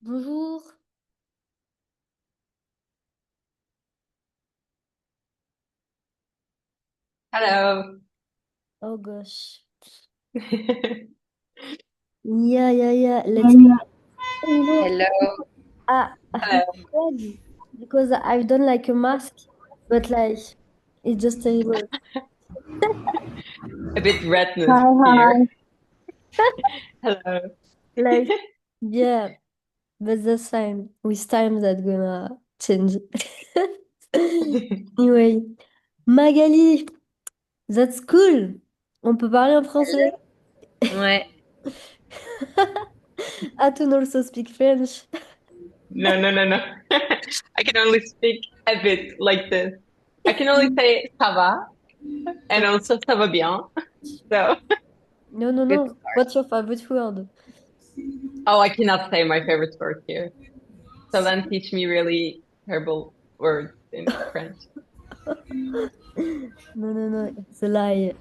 Bonjour. Hello. Oh gosh. Hello. Yeah. Let's. You know, I'm scared because I've done like a mask, but like it's just terrible. A bit redness Hi, here. hi. Hello. Like, yeah, but that's fine. With time, that's gonna change. Anyway, Magali, that's cool. On peut parler en français. Ouais. I can also speak French. No. I can only speak a bit like this. I can only say ça va and also ça va bien. So good No. start. What's your favorite word? Oh, I cannot say my favorite word here. So then teach me really terrible words in French. No, it's a lie.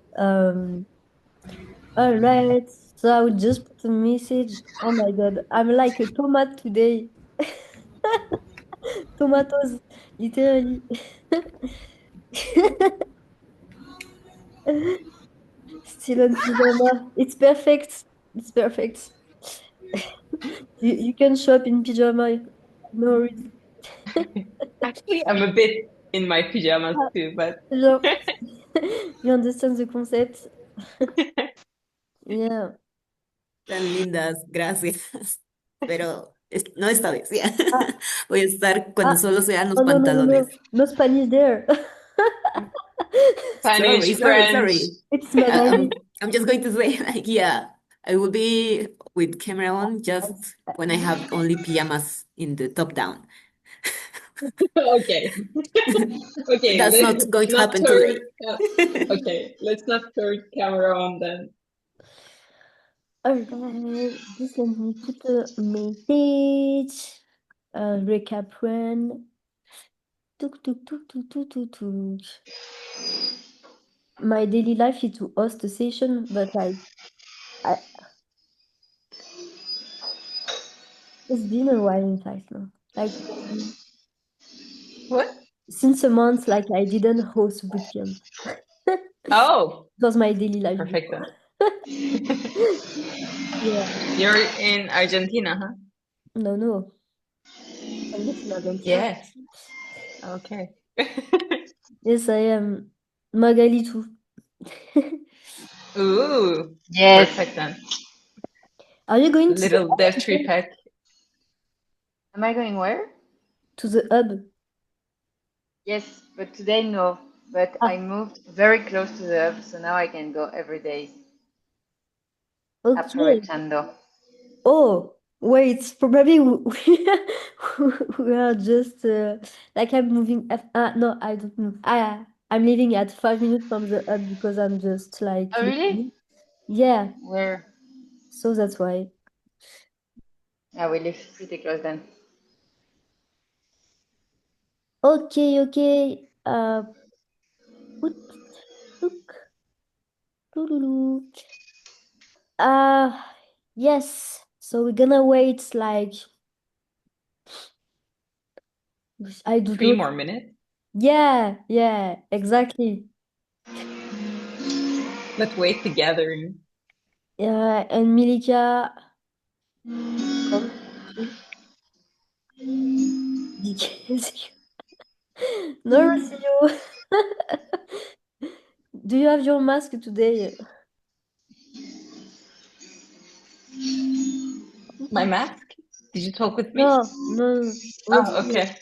All right. So I will just put a message. Oh my God, I'm like a tomato today. Tomatoes, literally. Still on pyjama. It's perfect. It's perfect. You can shop in pyjama. No worries. Actually, I'm a bit in my pajamas too, but Genre, you understand the concept? Yeah. Tan lindas, gracias. Pero no esta vez, ya. Ah, Voy a estar cuando ah. solo sean los Oh no. pantalones. No Spanish there. Sorry, Spanish, sorry, French. sorry. It's I- Magali. I'm just going to say, like, yeah, I will be with camera on just when I have only pajamas in the top down. Okay. Okay, That's let's not going to not happen turn. today. Okay, let's not turn camera on then. Alright, just let me put a message. Recap run. Tuk. My daily life is to host a session, but like I, it's been a while in fact now. Like What? since a month, like I didn't host bootcamp. Oh, It was my daily life perfect before. then. Yeah. You're in Argentina, huh? No. I live in Argentina. Yes. Okay. Yes, I am. Magali too. Ooh, Yes. perfect then. Are you going to the Little hub Dev tree today? pack. Am I going where? To the hub? Yes, but today no. But I Ah, moved very close to the hub, so now I can go every day, okay. aprovechando. Oh, wait, probably we are just like I'm moving. No, I don't know. I'm leaving at 5 minutes from the hub because I'm just like Oh, really? leaving. Yeah, Where? so that's why. Yeah, we live pretty close then. Okay. Put look. Doo-doo-doo. Uh, yes. So we're gonna wait like I don't Three know. more minutes. Yeah, exactly. Let's wait together. Yeah, and Milika come too. Because no, see you. Do you have your mask today? My mask? Did you talk with me? No. Oh, Rocio. okay.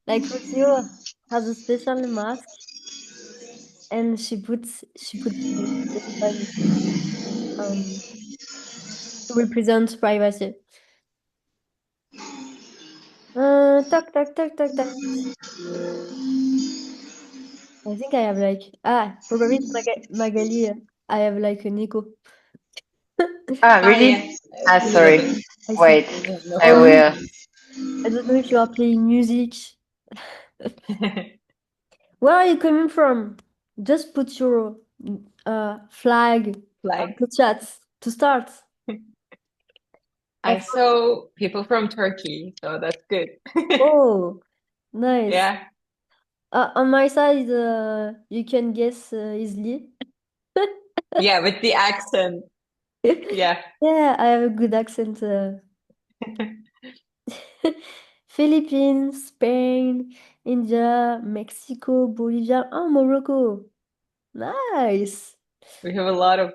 Like Rocio has a special mask and she puts it specially um to represent privacy. Talk. I think I have like probably it's Magali. I have like an echo. Ah, Oh, really? yeah. Ah, A little sorry. bit. I think Wait, No I or problem. will. music. I don't know if you are playing music. Where are you coming from? Just put your flag on Flag. the chat to start. I Like, saw people from Turkey, so that's good. oh, nice. Yeah. On my side, you can guess easily. Yeah, with the accent. Yeah. Yeah, I have a good accent. Philippines, Spain, India, Mexico, Bolivia, oh, Morocco. Nice. We have a lot of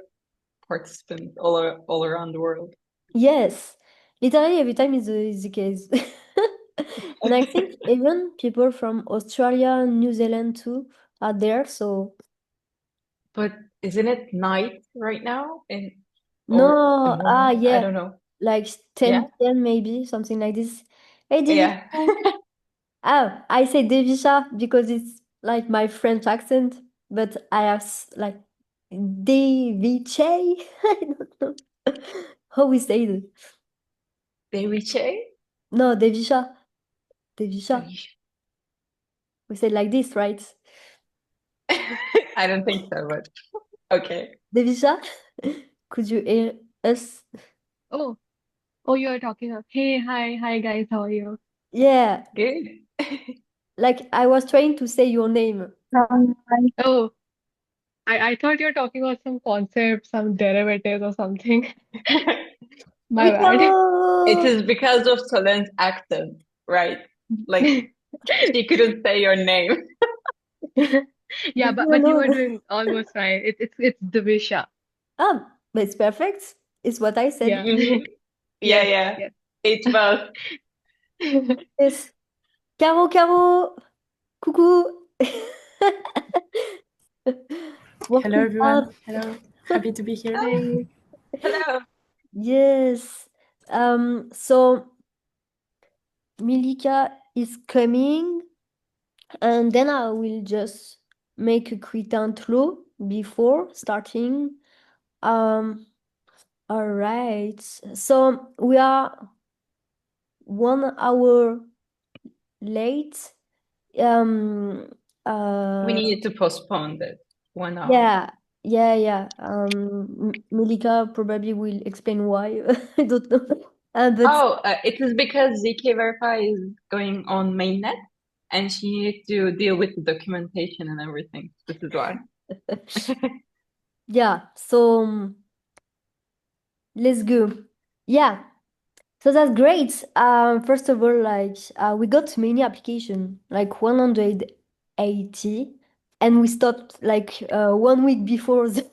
participants all around the world. Yes, literally every time is the case. And I think even people from Australia, New Zealand too are there. So But isn't it night right now in or the no, morning? I yeah, don't know. like Yeah? 10 p.m. maybe, something like this. Hey, Devisha. Yeah. Oh, I say Devisha because it's like my French accent, but I have like Deviche. I don't know how we say it. Ceviche? No, Devisha. Devisha. We say like this, right? I don't think so, but okay. Devisha, could you hear us? Oh, oh, you're talking of, hey, hi, guys, how are you? Yeah, Good. like I was trying to say your name. Oh, I thought you were talking about some concept, some derivatives or something. My bad. It Ricardo! is because of Solen's accent, right? Like she couldn't say your name. Yeah, but you were Ricardo! doing almost right. It's Divisha. Ah, but it's perfect. It's what I said. Yeah. Mhm. Yeah, Yes, yeah. yes. It was. Yes. Caro, Caro! Coucou! Hello, Working hard. everyone. Hello. Happy to be here. Oh, Hi. hello. Yes. So Milika is coming, and then I will just make a quick intro before starting. Um, all right. So we are 1 hour late. Um, We uh, needed to postpone this 1 hour. yeah, yeah. Milika probably will explain why. I don't know. But Oh, it is because ZK Verify is going on mainnet and she needed to deal with the documentation and everything. This is why. yeah, so let's go. Yeah, so that's great. First of all, like we got many application, like 180, and we stopped like 1 week before the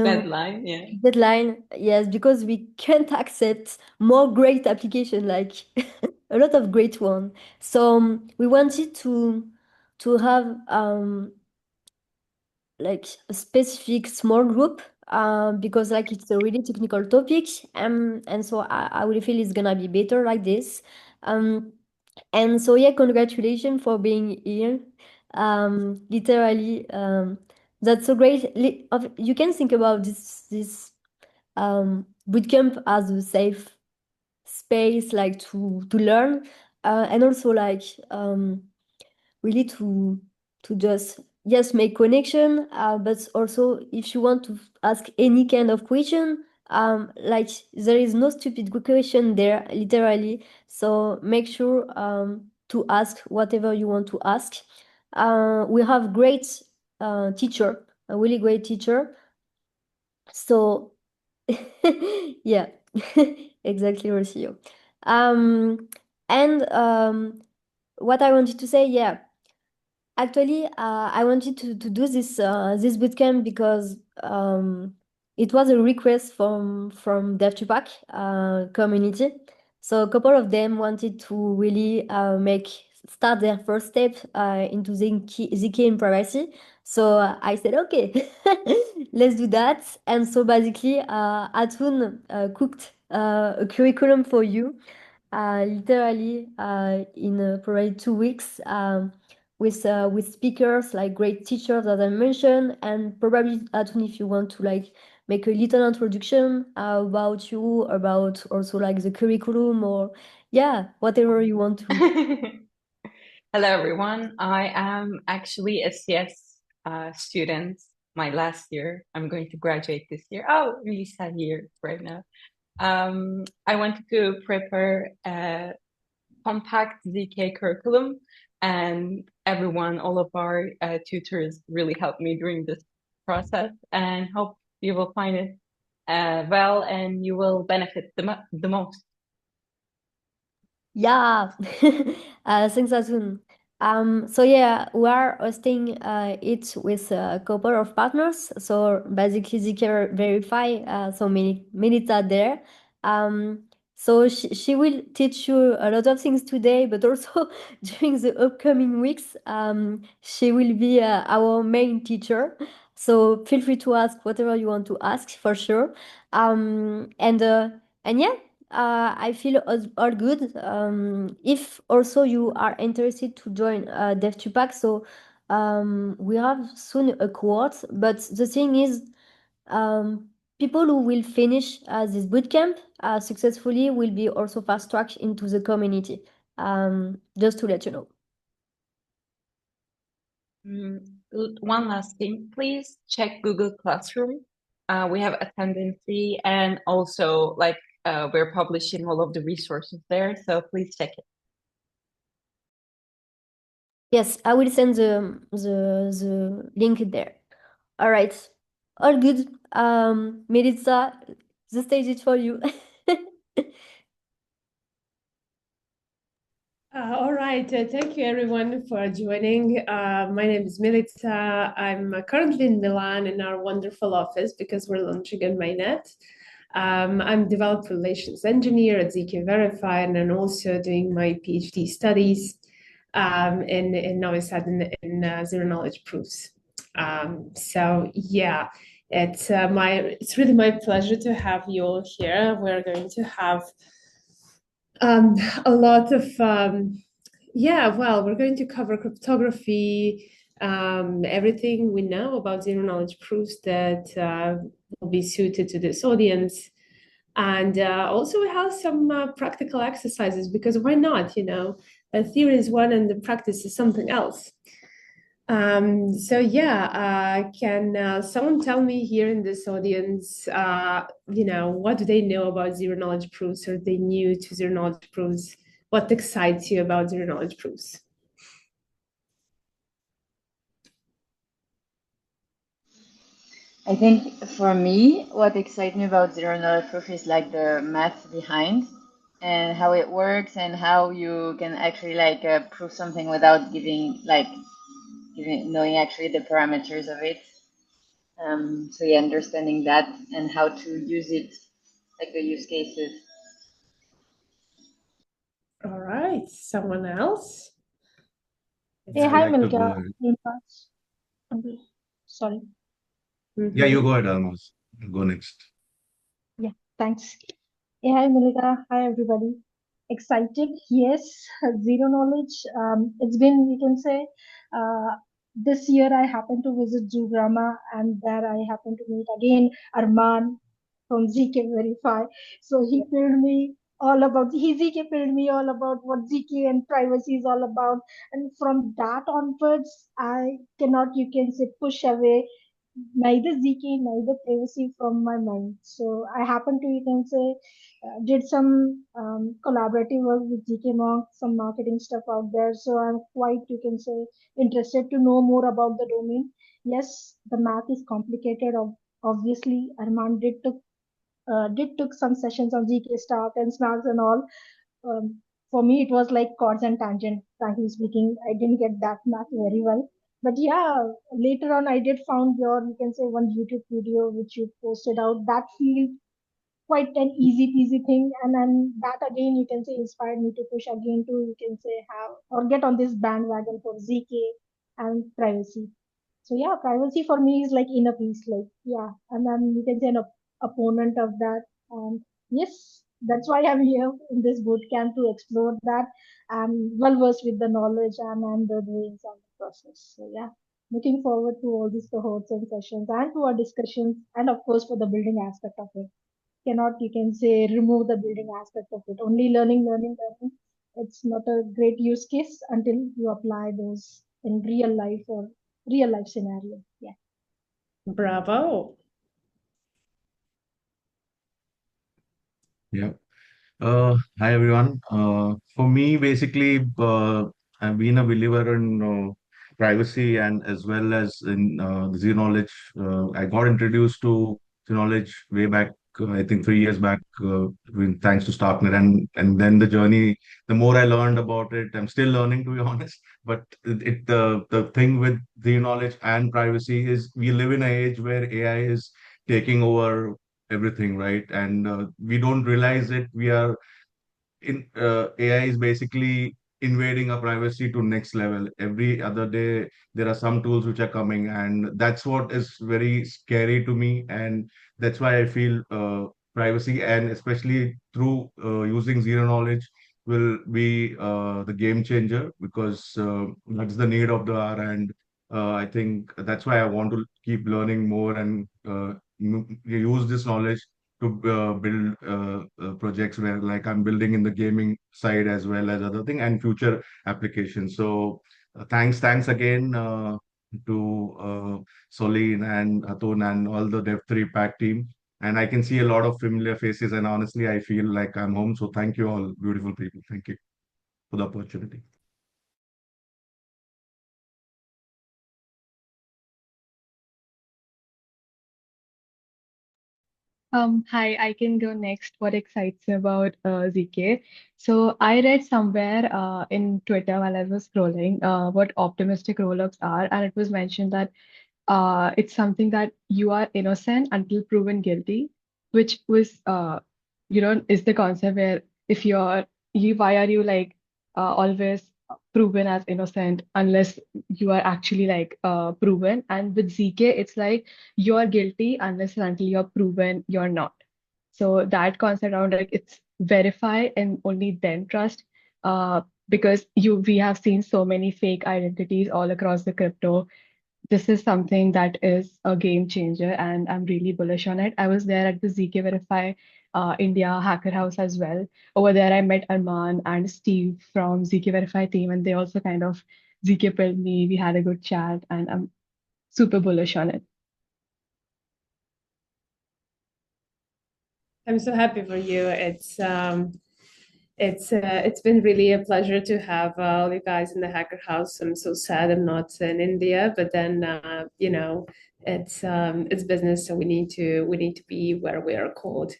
Deadline, yeah. deadline. Yes, because we can't accept more great application, like a lot of great one. So we wanted to have like a specific small group because like it's a really technical topic and so I really feel it's gonna be better like this and so yeah, congratulations for being here. Literally that's so great. You can think about this bootcamp as a safe space like to learn and also like really to just yes make connection but also if you want to ask any kind of question like there is no stupid good question there literally, so make sure to ask whatever you want to ask. We have great teacher, a really great teacher, so yeah. Exactly, Rocio. um and what I wanted to say, yeah, actually, I wanted to do this bootcamp because it was a request from DevTupac community. So a couple of them wanted to really make start their first step into ZK in privacy. So I said, okay, let's do that. And so basically, Atun cooked a curriculum for you, literally in probably 2 weeks. With speakers like great teachers as I mentioned, and probably Atun, if you want to like make a little introduction about you, about also like the curriculum or yeah, whatever you want to. Hello, everyone. I am actually a CS student, my last year. I'm going to graduate this year. Oh, really sad year right now. I wanted to prepare a compact ZK curriculum, and everyone, all of our tutors really helped me during this process, and hope you will find it well and you will benefit the most. Yeah, thanks, Azun. So yeah, we are hosting it with a couple of partners. So basically, they can verify. So many minutes are there. Um, so she will teach you a lot of things today, but also during the upcoming weeks, she will be our main teacher. So feel free to ask whatever you want to ask for sure. And yeah, I feel all good. If also you are interested to join Dev2Pack, so we have soon a cohort. But the thing is, um, people who will finish this bootcamp successfully will be also fast tracked into the community. Just to let you know. One last thing, please check Google Classroom. We have attendancy and also like we're publishing all of the resources there, so please check it. Yes, I will send the link there. All right, all good. Melissa, the stage is for you. All right, thank you everyone for joining. My name is Milica. I'm currently in Milan in our wonderful office because we're launching on mainnet. I'm developer relations engineer at ZK Verify, and I'm also doing my PhD studies in Novi Sad in zero knowledge proofs. So yeah, it's really my pleasure to have you all here. We're going to have a lot of we're going to cover cryptography, everything we know about zero knowledge proofs that will be suited to this audience. And also we have some practical exercises because why not, the theory is one and the practice is something else. Can someone tell me here in this audience, what do they know about zero knowledge proofs? Are they new to zero knowledge proofs? What excites you about zero knowledge proofs? I think for me, what excites me about zero knowledge proof is like the math behind and how it works and how you can actually like prove something without knowing actually the parameters of it. So yeah, understanding that and how to use it, like the use cases. All right, someone else? Hey, I'd hi, like to go Milka. ahead. Sorry. Yeah, you go ahead, Almas. Go next. Yeah, thanks. Hey, hi, Milka. Hi, everybody. Excited? Yes. Zero knowledge. It's been, we can say, this year I happened to visit Jugrama and there I happened to meet again Arman from ZK Verify. So ZK filled me all about what ZK and privacy is all about. And from that onwards, I cannot, you can say, push away neither ZK, neither privacy from my mind. So I happen to, you can say, did some collaborative work with GK Monk, some marketing stuff out there. So I'm quite, you can say, interested to know more about the domain. Yes, the math is complicated. Obviously, Arman did took some sessions on GK Start and Snarks and all. For me, it was like chords and tangent. Frankly speaking, I didn't get that math very well. But yeah, later on, I did found your, you can say, one YouTube video which you posted out. That field quite an easy peasy thing, and then that again you can say inspired me to push again to, you can say, have or get on this bandwagon for ZK and privacy. So yeah, privacy for me is like inner peace, like yeah, and then you can say an opponent of that. And yes, that's why I'm here in this boot camp to explore that. I'm well versed with the knowledge and the doings and the process. So yeah, looking forward to all these cohorts and sessions and to our discussions, and of course for the building aspect of it. Cannot, you can say, remove the building aspect of it. Only learning. It's not a great use case until you apply those in real life or real life scenario. Yeah. Bravo. Yeah. Hi everyone. For me, basically, I've been a believer in privacy and as well as in the zero knowledge. I got introduced to zero knowledge way back, I think 3 years back, thanks to Starknet, and then the journey. The more I learned about it, I'm still learning to be honest. But the thing with zero knowledge and privacy is we live in an age where AI is taking over everything, right? And we don't realize it. We are in AI is basically invading our privacy to next level. Every other day, there are some tools which are coming, and that's what is very scary to me. And that's why I feel privacy, and especially through using zero knowledge, will be the game changer because that's the need of the hour. And I think that's why I want to keep learning more and use this knowledge to build projects where like I'm building in the gaming side as well as other thing and future applications. So thanks again to Soline and Atun and all the Dev3 Pack team. And I can see a lot of familiar faces, and honestly, I feel like I'm home. So thank you all, beautiful people. Thank you for the opportunity. Hi, I can go next. What excites me about ZK? So I read somewhere in Twitter while I was scrolling what optimistic rollups are, and it was mentioned that it's something that you are innocent until proven guilty, which was, is the concept where if why are you like always proven as innocent unless you are actually like proven? And with ZK, it's like you are guilty unless and until you're proven you're not. So that concept around like it's verify and only then trust. Because we have seen so many fake identities all across the crypto. This is something that is a game changer, and I'm really bullish on it. I was there at the ZK Verify India Hacker House as well. Over there, I met Arman and Steve from ZK Verify team, and they also kind of ZK pilled me. We had a good chat, and I'm super bullish on it. I'm so happy for you. It's been really a pleasure to have all you guys in the Hacker House. I'm so sad I'm not in India, but then it's business, so we need to be where we are called.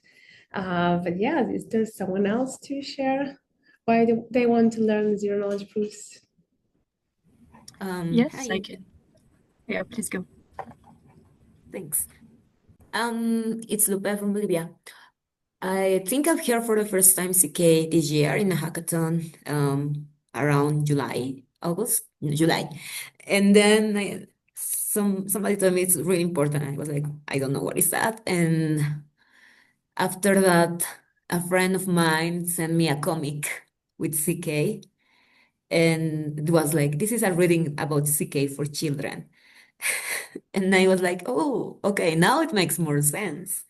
But yeah, is there someone else to share why they want to learn zero knowledge proofs? Yes, Hi. I can. Yeah, please go. Thanks. It's Lupe from Bolivia. I think I've here for the first time CK this year in a hackathon around July. And then somebody told me it's really important. I was like, I don't know what is that. And after that, a friend of mine sent me a comic with CK. And it was like, this is a reading about CK for children. And I was like, oh, okay, now it makes more sense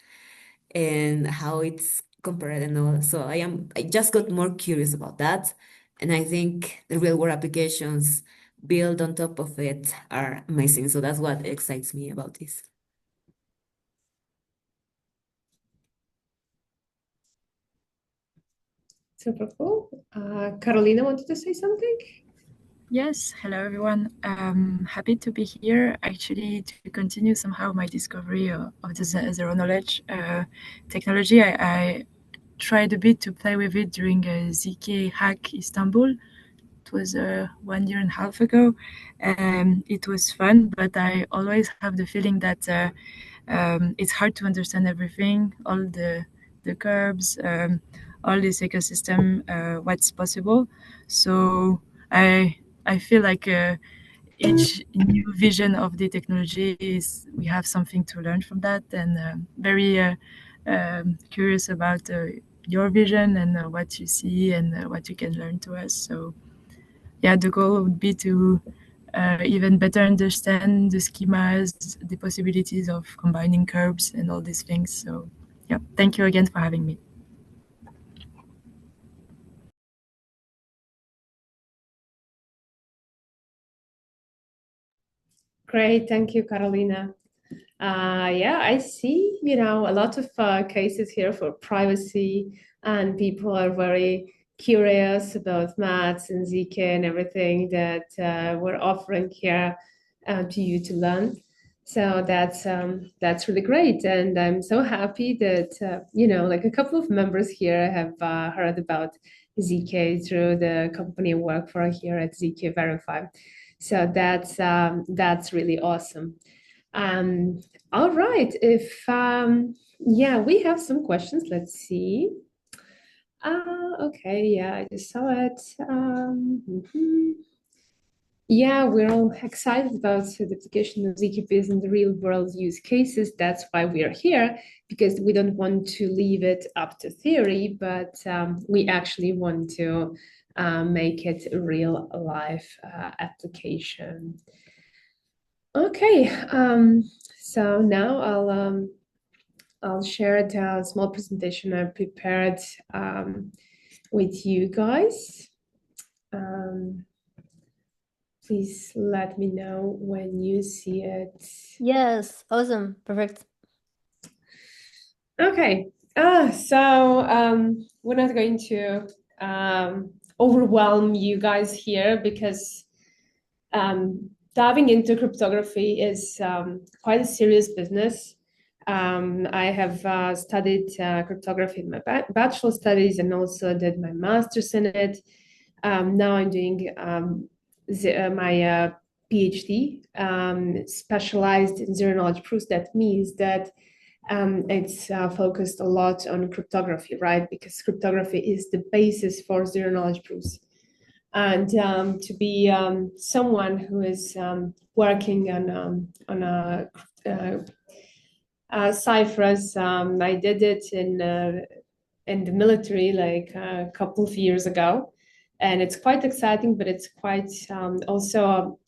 and how it's compared and all. So I just got more curious about that. And I think the real world applications built on top of it are amazing. So that's what excites me about this. Super cool. Carolina wanted to say something. Yes, hello everyone. Happy to be here. Actually, to continue somehow my discovery of the zero knowledge technology. I tried a bit to play with it during a ZK Hack Istanbul. It was 1.5 years ago. It was fun, but I always have the feeling that it's hard to understand everything, all the curbs, all this ecosystem, what's possible. So I feel like each new vision of the technology is we have something to learn from that, and very curious about your vision and what you see and what you can learn to us. So yeah, the goal would be to even better understand the schemas, the possibilities of combining curves and all these things. So yeah, thank you again for having me. Great, thank you, Carolina. Yeah, I see, a lot of cases here for privacy, and people are very curious about maths and ZK and everything that we're offering here to you to learn. So that's really great, and I'm so happy that like a couple of members here have heard about ZK through the company I work for here at ZK Verify. So that's really awesome. All right. If yeah, we have some questions. Let's see. Okay, yeah, I just saw it. Yeah, we're all excited about the application of ZKPs in the real world use cases. That's why we are here, because we don't want to leave it up to theory, but we actually want to make it a real life application. Okay, so now I'll share a small presentation I prepared with you guys. Please let me know when you see it. Yes, awesome, perfect. Okay, so we're not going to overwhelm you guys here, because diving into cryptography is quite a serious business. I have studied cryptography in my bachelor studies and also did my master's in it. Now I'm doing my PhD, specialized in zero knowledge proofs. That means that it's focused a lot on cryptography, right? Because cryptography is the basis for zero knowledge proofs. And to be someone who is working on ciphers, I did it in the military like a couple of years ago, and it's quite exciting, but it's quite also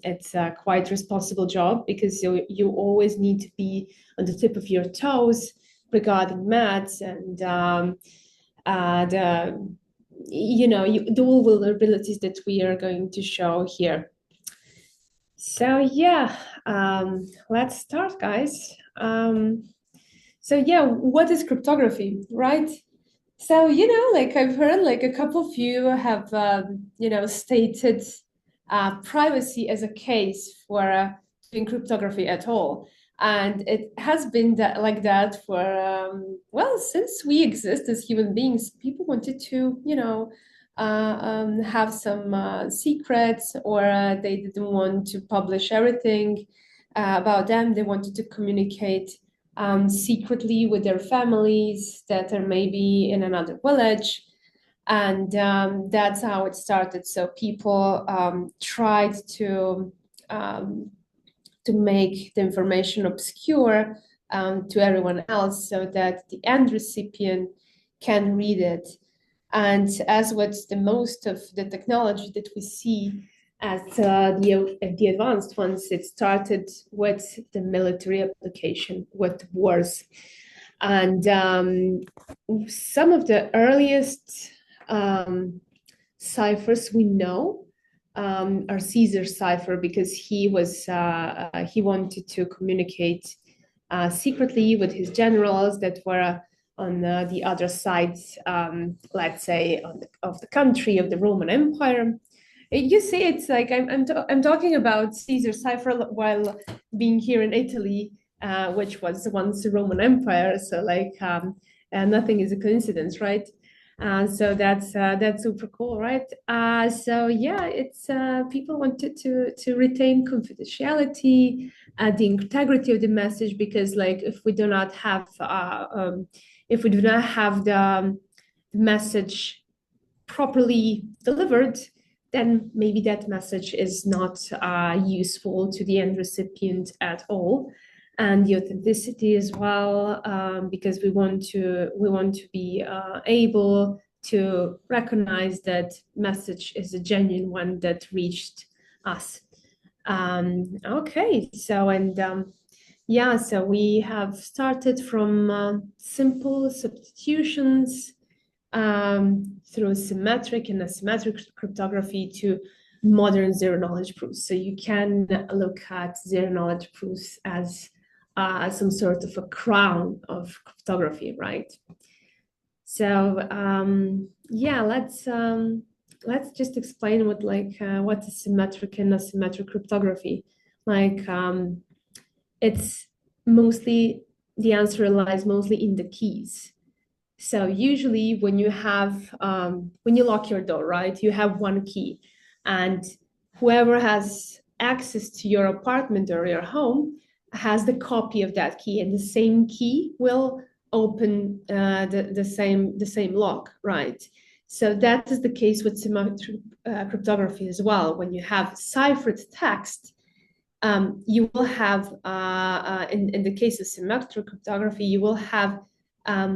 it's a quite responsible job, because you always need to be on the tip of your toes regarding maths and the dual vulnerabilities that we are going to show here. So yeah, let's start, guys. So yeah, what is cryptography, right? So, like I've heard like a couple of you have, stated privacy as a case for doing cryptography at all. And it has been like that for, well, since we exist as human beings. People wanted to, have some secrets, or they didn't want to publish everything about them. They wanted to communicate secretly with their families that are maybe in another village. And that's how it started. So people tried to make the information obscure to everyone else, so that the end recipient can read it. And as what's the most of the technology that we see as the advanced ones, it started with the military application, with wars. And some of the earliest ciphers we know are Caesar's cipher, because he wanted to communicate secretly with his generals that were on the other side, let's say, of the country of the Roman Empire. You see, it's like I'm talking about Caesar's cipher while being here in Italy, which was once the Roman Empire. So like nothing is a coincidence, right? So that's super cool, right? So yeah, it's people wanted to retain confidentiality, the integrity of the message, because like if we do not have the message properly delivered, then maybe that message is not useful to the end recipient at all. And the authenticity as well, because we want to be able to recognize that message is a genuine one that reached us. Okay, so yeah, so we have started from simple substitutions through symmetric and asymmetric cryptography to modern zero knowledge proofs. So you can look at zero knowledge proofs as some sort of a crown of cryptography, right? So yeah, let's just explain what is symmetric and asymmetric cryptography. It's mostly, the answer lies mostly in the keys. So usually when you lock your door, right, you have one key, and whoever has access to your apartment or your home has the copy of that key, and the same key will open the same lock, right? So that is the case with symmetric cryptography as well. When you have ciphered text, you will have, in the case of symmetric cryptography, you will have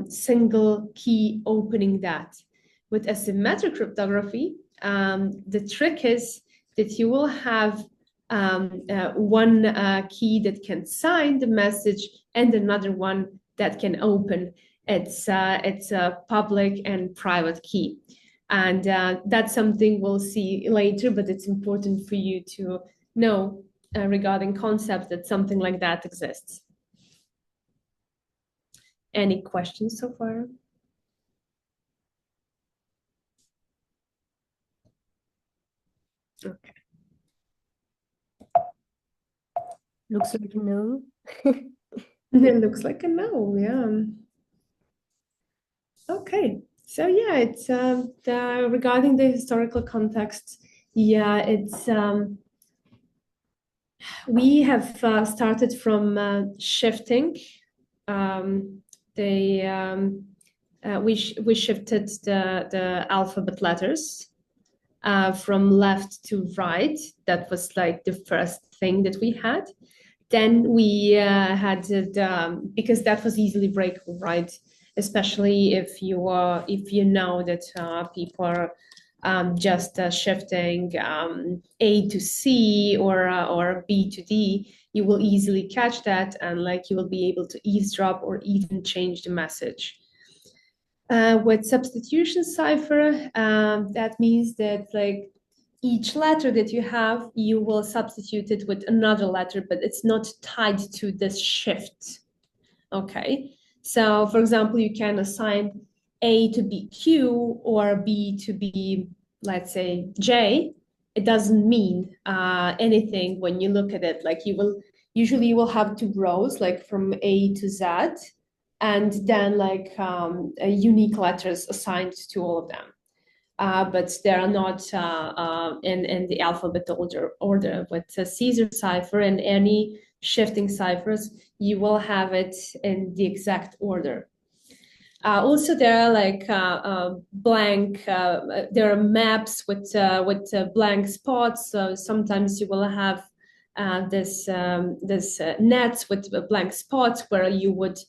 single key opening that. With asymmetric cryptography, the trick is that you will have one key that can sign the message and another one that can open. It's a public and private key. And that's something we'll see later, but it's important for you to know regarding concepts that something like that exists. Any questions so far? Okay. Looks like no. It looks like a no, yeah. Okay, so yeah, it's regarding the historical context, yeah, it's we have started from shifting we shifted the alphabet letters from left to right. That was like the first thing that we had. Then we had because that was easily breakable, right? Especially if you know that people are just shifting A to C or B to D, you will easily catch that, and like you will be able to eavesdrop or even change the message. With substitution cipher, that means that like each letter that you have, you will substitute it with another letter, but it's not tied to this shift. Okay, so for example, you can assign A to be Q or B to be, let's say, J. It doesn't mean anything when you look at it. Like you will have two rows, like from A to Z, and then like unique letters assigned to all of them. But they are not in the alphabet order. With Caesar cipher and any shifting ciphers, you will have it in the exact order. Also, there are like blank. There are maps with blank spots. So sometimes you will have this nets with blank spots where you would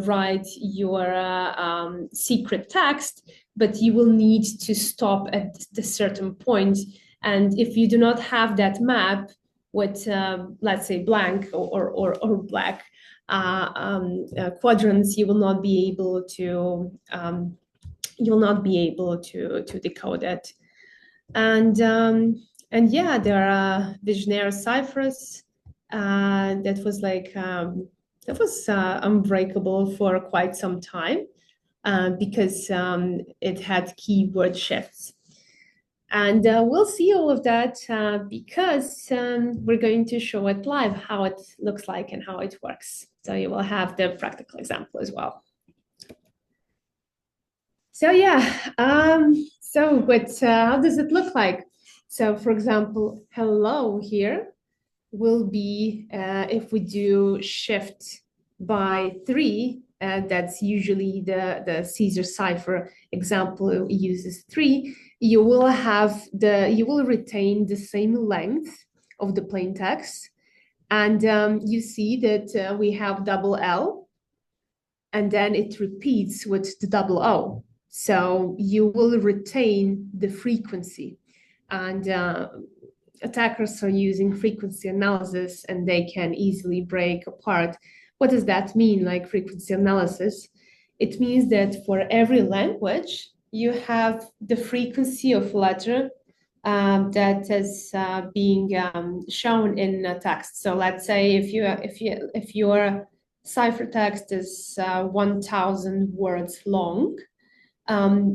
write your secret text, but you will need to stop at a certain point. And if you do not have that map with, let's say, blank or black quadrants, you will not be able to decode it. And yeah, there are Vigenère ciphers that was unbreakable for quite some time because it had keyword shifts. And we'll see all of that because we're going to show it live, how it looks like and how it works. So you will have the practical example as well. So yeah, how does it look like? So for example, hello here will be, if we do shift by 3, that's usually the Caesar cipher example uses 3, you will retain the same length of the plain text. And you see that we have double L, and then it repeats with the double O. So you will retain the frequency. And attackers are using frequency analysis, and they can easily break apart. What does that mean, like frequency analysis? It means that for every language, you have the frequency of letter that is being shown in text. So let's say if your ciphertext is 1,000 words long,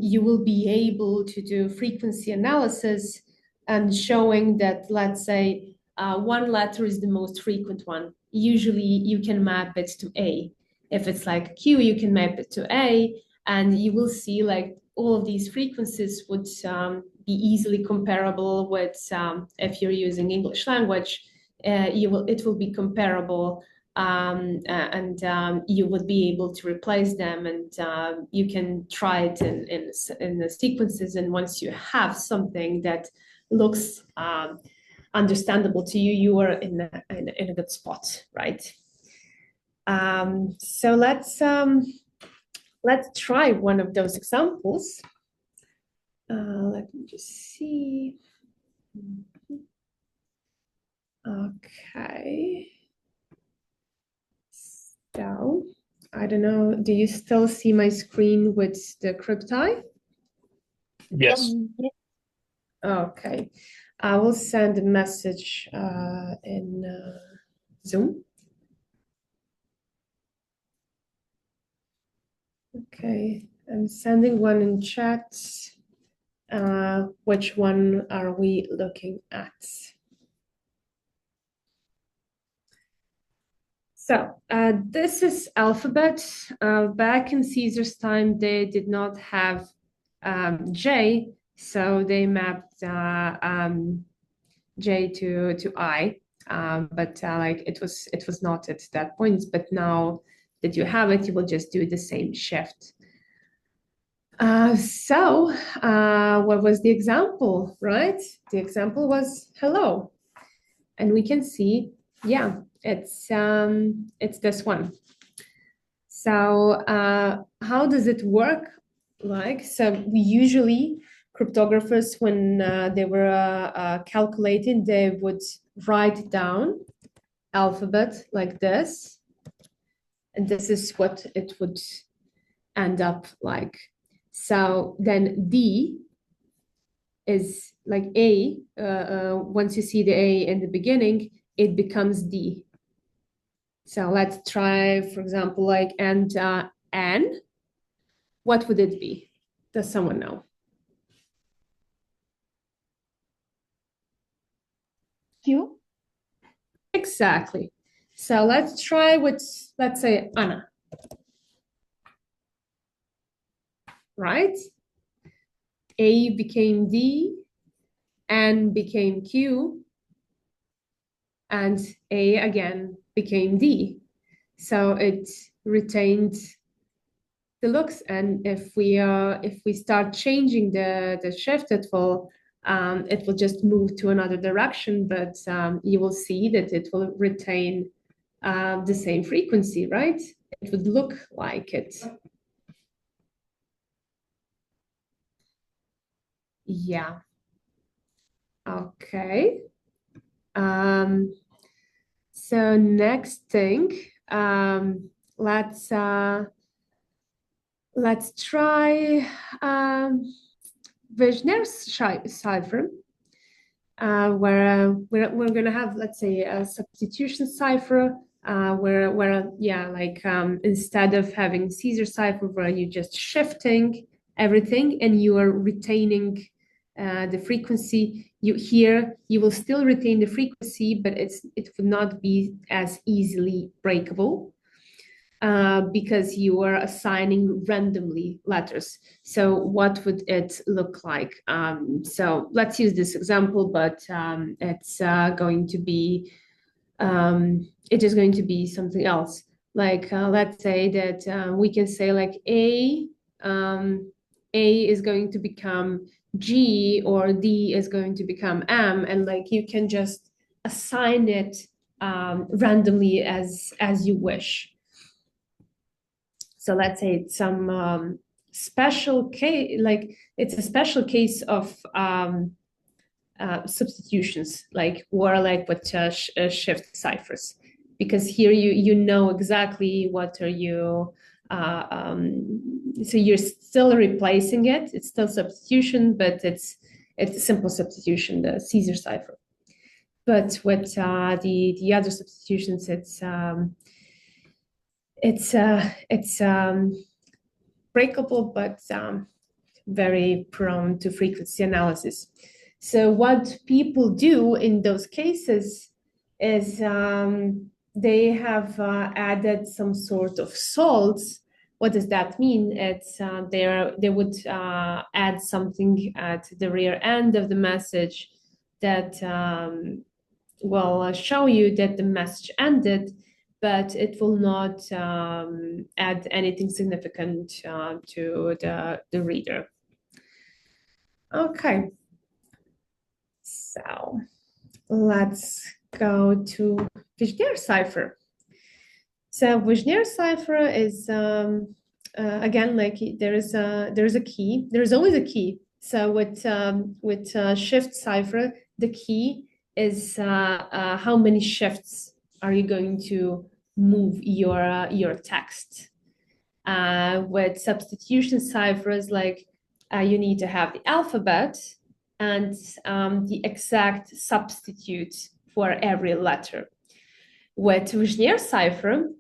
you will be able to do frequency analysis and showing that, let's say, one letter is the most frequent one. Usually you can map it to A. If it's like Q, you can map it to A, and you will see like all of these frequencies would be easily comparable with if you're using English language, it will be comparable, and you would be able to replace them, and you can try it in the sequences. And once you have something that looks understandable to you, you are in a good spot, right? So let's try one of those examples. Let me just see. Okay. So I don't know, do you still see my screen with the crypti? Yes. Okay. I will send a message in Zoom. Okay, I'm sending one in chat. Which one are we looking at? So this is alphabet. Back in Caesar's time, they did not have J, so they mapped J to I. But like it was not at that point. But now that you have it, you will just do the same shift. So what was the example, right? The example was hello, and we can see, yeah, it's this one. So how does it work? Like, so we usually, cryptographers, when they were calculating, they would write down alphabet like this, and this is what it would end up like. So then D is like A. Once you see the A in the beginning, it becomes D. So let's try, for example, like, and N. What would it be? Does someone know? Q. Exactly. So let's try with, let's say, Anna. Right? A became D, N became Q, and A again became D. So it retained the looks, and if we start changing the shift, it will just move to another direction, but you will see that it will retain the same frequency, right? It would look like it. Yeah. Okay. So next thing, let's try Wegener cipher, where we're gonna have, let's say, a substitution cipher, where yeah, like instead of having Caesar cipher where you're just shifting everything and you are retaining the frequency, you will still retain the frequency, but it would not be as easily breakable. Because you are assigning randomly letters. So what would it look like? So let's use this example, but it's going to be, it is going to be something else. Like let's say that we can say like A is going to become G, or D is going to become M, and like you can just assign it randomly as you wish. So let's say it's some special case, like it's a special case of substitutions, like or like with shift ciphers, because here you know exactly what are you. So you're still replacing it. It's still substitution, but it's it's a simple substitution, the Caesar cipher. But with the other substitutions, it's breakable, but very prone to frequency analysis. So what people do in those cases is they have added some sort of salts. What does that mean? It's they would add something at the rear end of the message that will show you that the message ended, but it will not add anything significant to the reader. Okay, so let's go to Vigenère cipher. So Vigenère cipher is again, like there is a key. There is always a key. So with shift cipher, the key is how many shifts are you going to move your text. With substitution ciphers, like you need to have the alphabet and the exact substitute for every letter. With Vigenère cipher,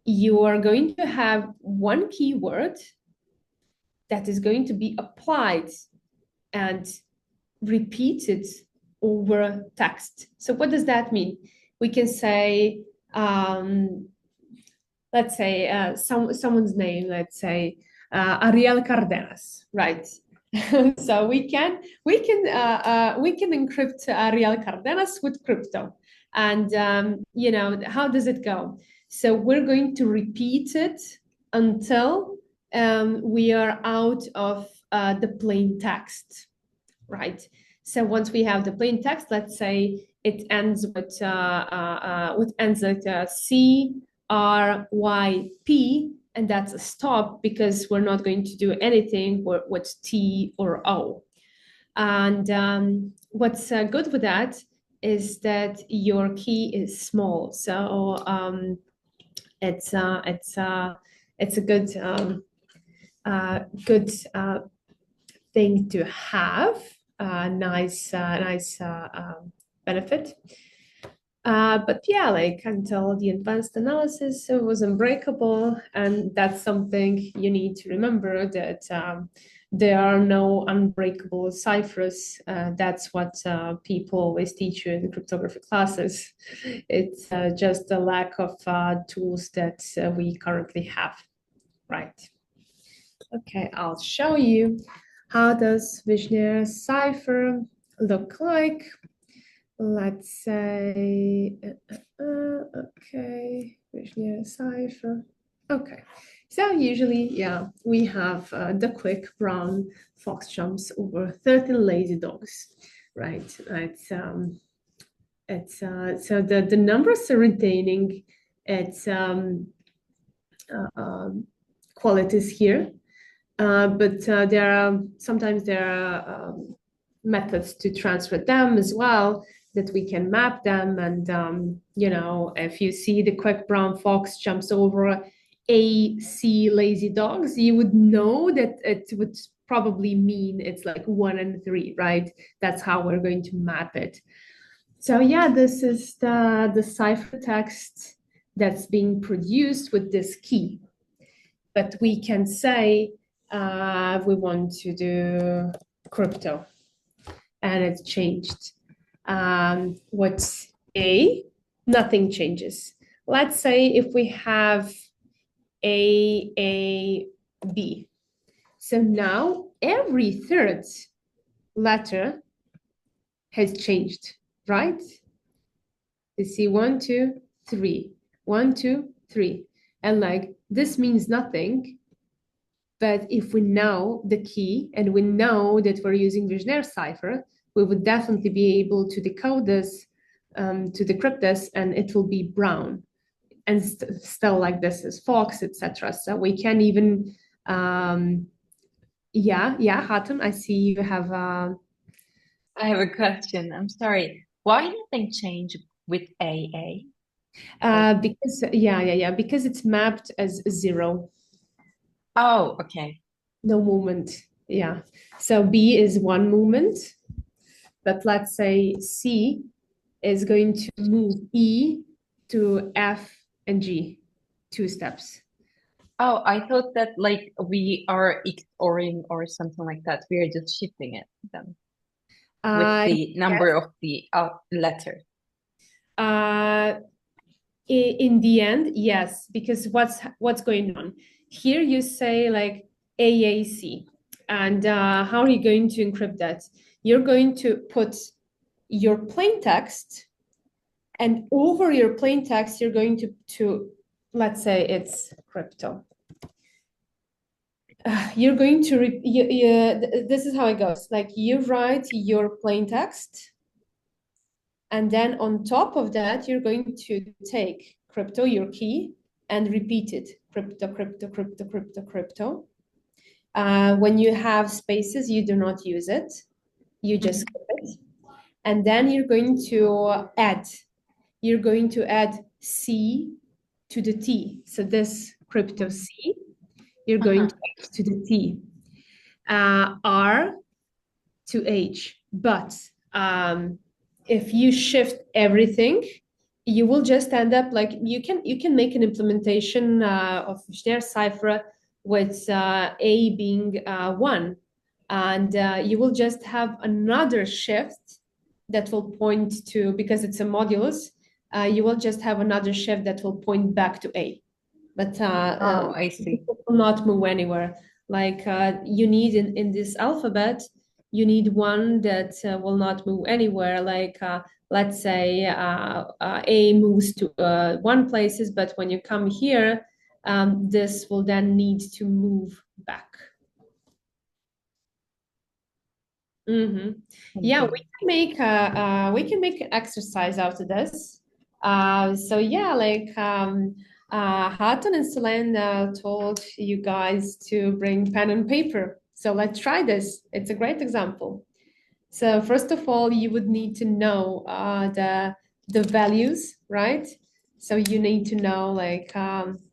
you are going to have one keyword that is going to be applied and repeated over text. So what does that mean? We can say, let's say someone's name, let's say Ariel Cardenas, right? So we can encrypt Ariel Cardenas with crypto, and you know, how does it go? So we're going to repeat it until we are out of the plain text, right? So once we have the plain text, let's say it ends with CRYP, and that's a stop because we're not going to do anything with T or O. And what's good with that is that your key is small, so it's a good thing to have. Nice benefit. But yeah, like until the advanced analysis, it was unbreakable, and that's something you need to remember, that there are no unbreakable ciphers. That's what people always teach you in the cryptography classes. It's just a lack of tools that we currently have, right? Okay, I'll show you how does Vigenère cipher look like. Let's say, okay, Vigenère cipher. Okay, so usually, yeah, we have the quick brown fox jumps over 13 lazy dogs, right? So the numbers are retaining its qualities here, but sometimes there are methods to transfer them as well, that we can map them. And you know, if you see the quick brown fox jumps over AC lazy dogs, you would know that it would probably mean it's like 1 and 3, right? That's how we're going to map it. So yeah, this is the ciphertext that's being produced with this key. But we can say we want to do crypto, and it's changed. What's A? Nothing changes. Let's say if we have A, B. So now every third letter has changed, right? You see 1, 2, 3, 1, 2, 3. And like, this means nothing. But if we know the key and we know that we're using Vigenère cipher, we would definitely be able to decode this, to decrypt this, and it will be brown. And still, like, this is fox, etc. So we can even, yeah, Hatem, I see you have. I have a question. I'm sorry. Why nothing change with AA? Because because it's mapped as 0. Oh, okay. No movement. Yeah. So B is 1 movement. but let's say C is going to move E to F and G, 2 steps. Oh, I thought that like we are XORing or something like that. We are just shifting it then with the number yes. of the letter. In the end, yes, because what's going on here? You say like AAC, and how are you going to encrypt that? You're going to put your plain text, and over your plain text, you're going to let's say it's crypto. You're going to this is how it goes. Like you write your plain text, and then on top of that, you're going to take crypto, your key, and repeat it. Crypto, crypto, crypto, crypto, crypto. When you have spaces, you do not use it. You just skip it. And then you're going to add. You're going to add C to the T. So this crypto C, you're going to add to the T. R to H. But if you shift everything, you will just end up like you can make an implementation of Schneer cipher with A being 1, and you will just have another shift that will point to, because it's a modulus, you will just have another shift that will point back to A. But I see. it will not move anywhere. Like you need in this alphabet, you need one that will not move anywhere. Like let's say A moves to one places, but when you come here, this will then need to move back. Yeah, we can make an exercise out of this. So yeah, like Hatton and Selene told you guys to bring pen and paper. So let's try this. It's a great example. So first of all, you would need to know the values, right? So you need to know like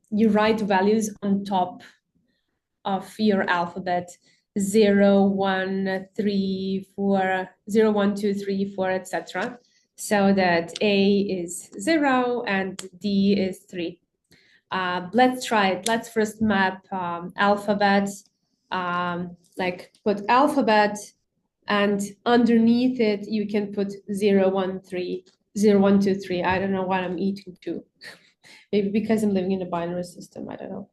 you write values on top of your alphabet. 0, 1, 3, 4, 0, 1, 2, 3, 4, etc. So that A is 0 and D is 3. Let's try it. Let's first map alphabet, like put alphabet, and underneath it you can put 0, 1, 3, 0, 1, 2, 3. I don't know what I'm eating to. Maybe because I'm living in a binary system. I don't know.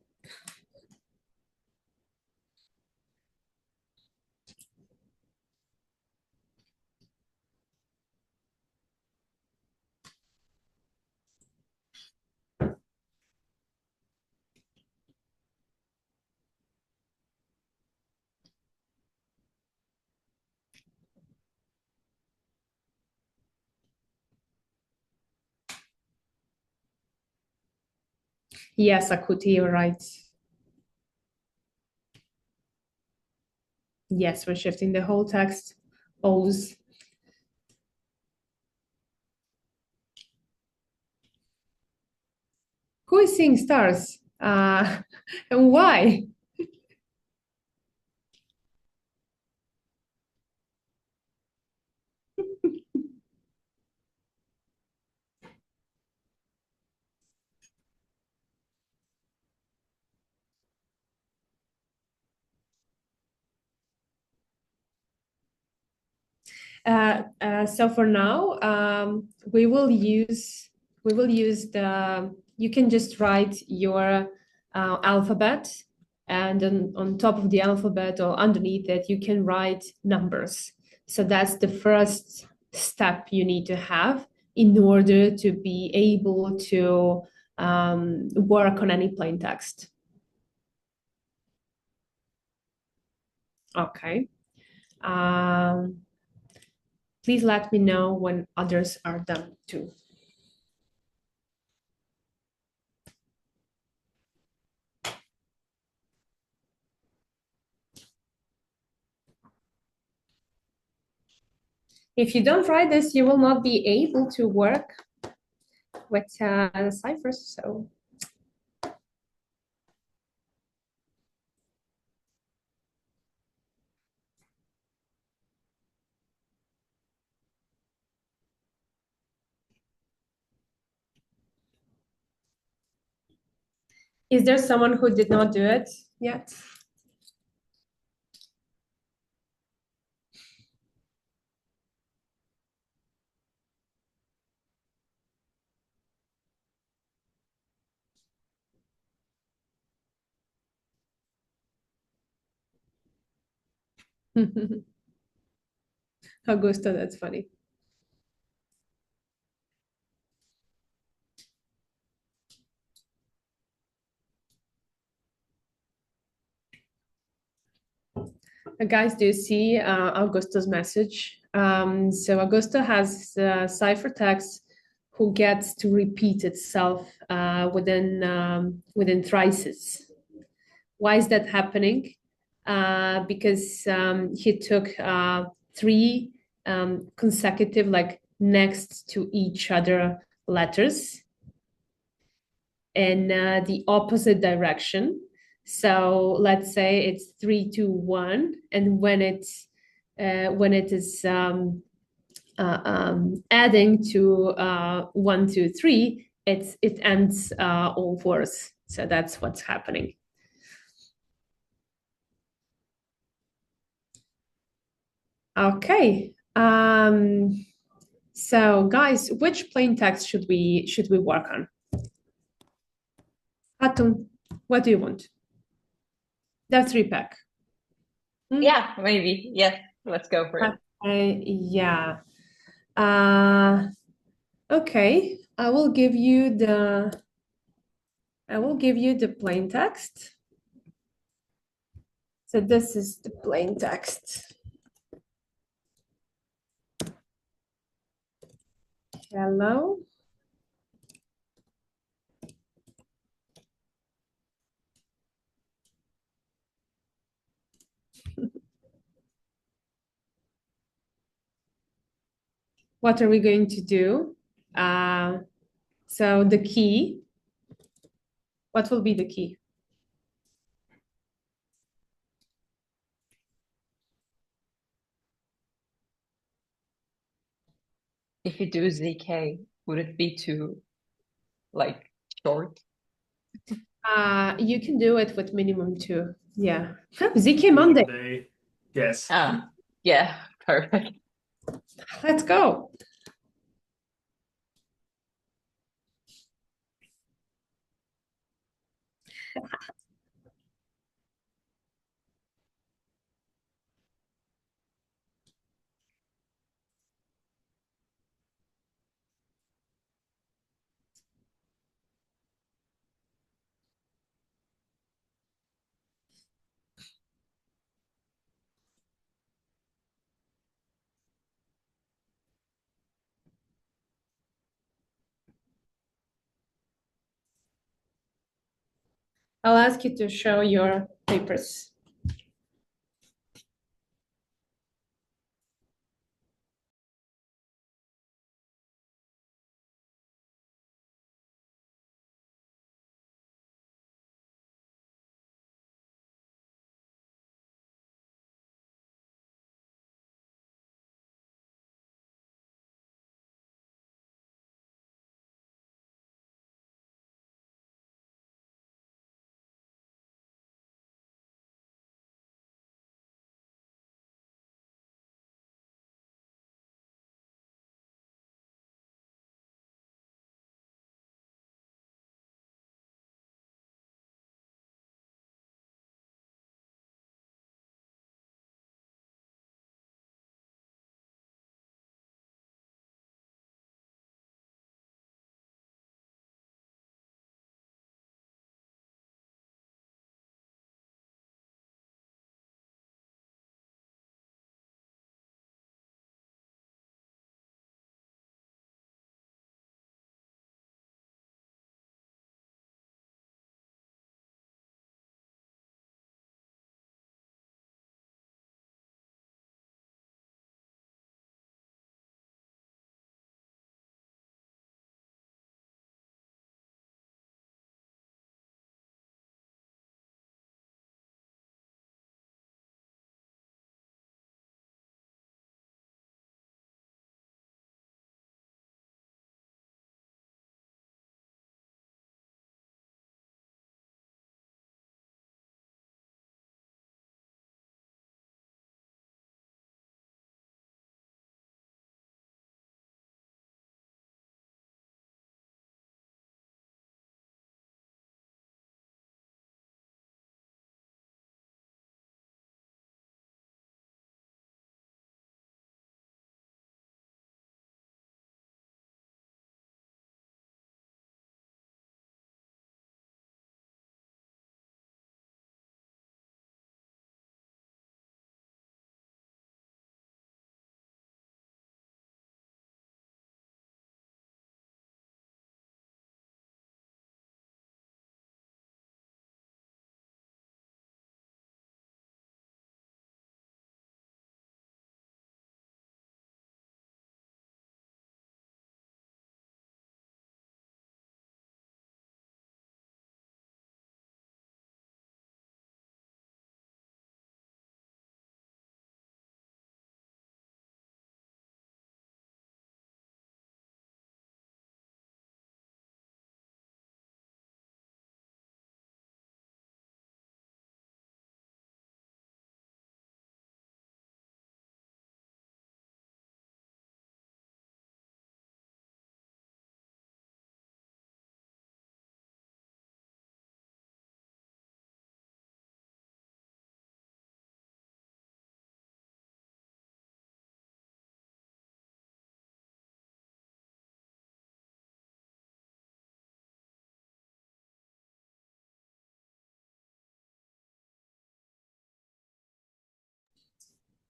Yes, Akuti, you're right. Yes, we're shifting the whole text. O's. Who is seeing stars? And why? So for now, we will use the, you can just write your alphabet, and on top of the alphabet or underneath it, you can write numbers. So that's the first step you need to have in order to be able to work on any plain text. Okay. Please let me know when others are done too. If you don't try this, you will not be able to work with ciphers. So Is there someone who did not do it yet? Augusto, that's funny. Guys, do you see Augusto's message? So Augusto has ciphertext who gets to repeat itself within thrices. Why is that happening? Because he took three consecutive, like next to each other letters in the opposite direction. So let's say it's 3, 2, 1, and when it is adding to 1, 2, 3, it ends all fours. So that's what's happening. Okay. So guys, which plain text should we work on? Hatun, what do you want? That's repack. Yeah, maybe. Yes, let's go for it. Yeah. Okay. I will give you the plain text. So this is the plain text. Hello. What are we going to do? So the key, what will be the key? If you do ZK, would it be too like short? You can do it with minimum 2. Yeah. ZK Monday. Yes. Yeah, perfect. Let's go. I'll ask you to show your papers.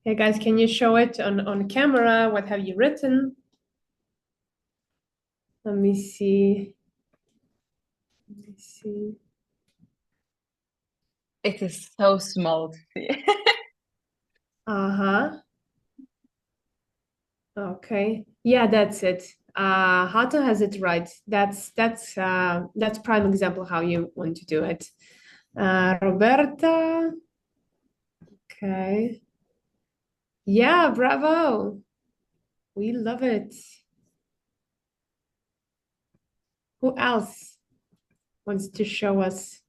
Hey guys, can you show it on camera? What have you written? Let me see. Let me see. It is so small to see. Uh-huh. Okay. Yeah, that's it. Hato has it right. That's prime example how you want to do it. Roberta. Okay. Yeah, bravo. We love it. Who else wants to show us?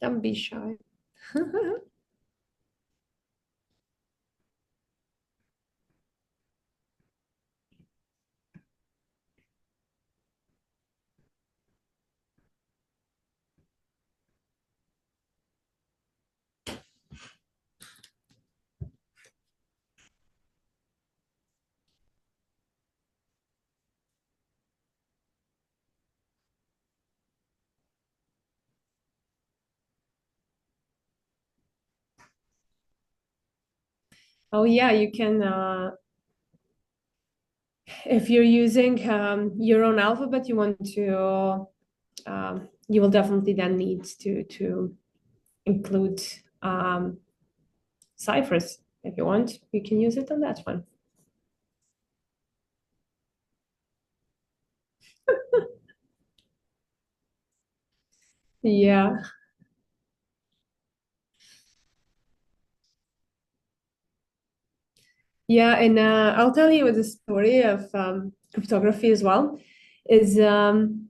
Don't be shy. Oh yeah, you can if you're using your own alphabet, you want to you will definitely then need to include ciphers. If you want, you can use it on that one. Yeah. Yeah, and I'll tell you the story of cryptography as well. Is in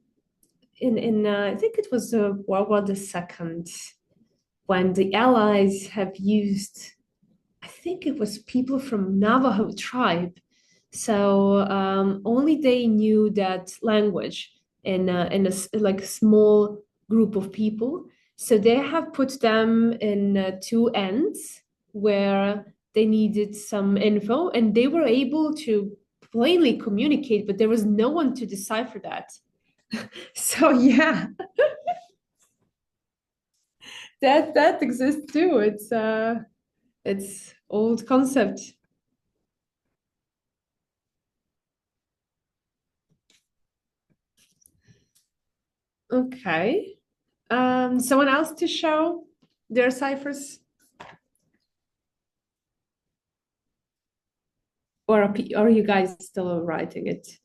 I think it was World War II when the Allies have used, I think it was people from Navajo tribe. So only they knew that language in like a small group of people. So they have put them in two ends where they needed some info, and they were able to plainly communicate, but there was no one to decipher that. So yeah, that exists too. It's old concept. Okay. Someone else to show their ciphers? Or are you guys still writing it?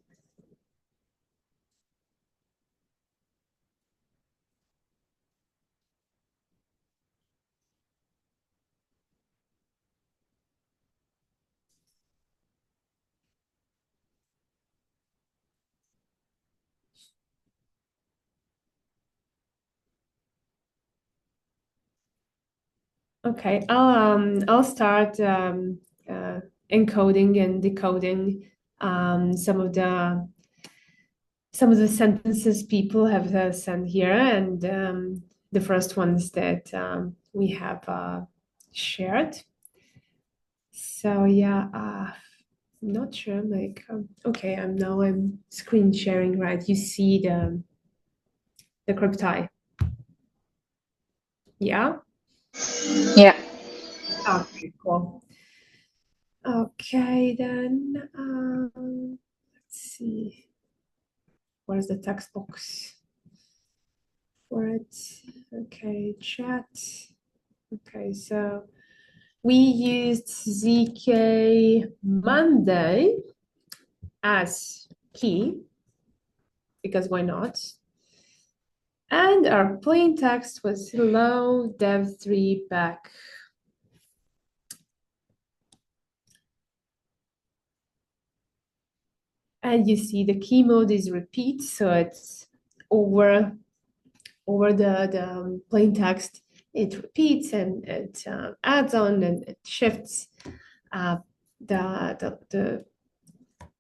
Okay, I'll start encoding and decoding some of the sentences people have sent here, and the first ones that we have shared. So yeah, I'm not sure. Like, okay, I'm screen sharing, right? You see the crypti, yeah. Yeah. Okay, cool. Okay, then let's see. Where's the text box for it? Okay, chat. Okay, so we used ZK Monday as key because why not? And our plain text was hello dev3 back. And you see the key mode is repeat, so it's over the plain text. It repeats and it adds on and it shifts the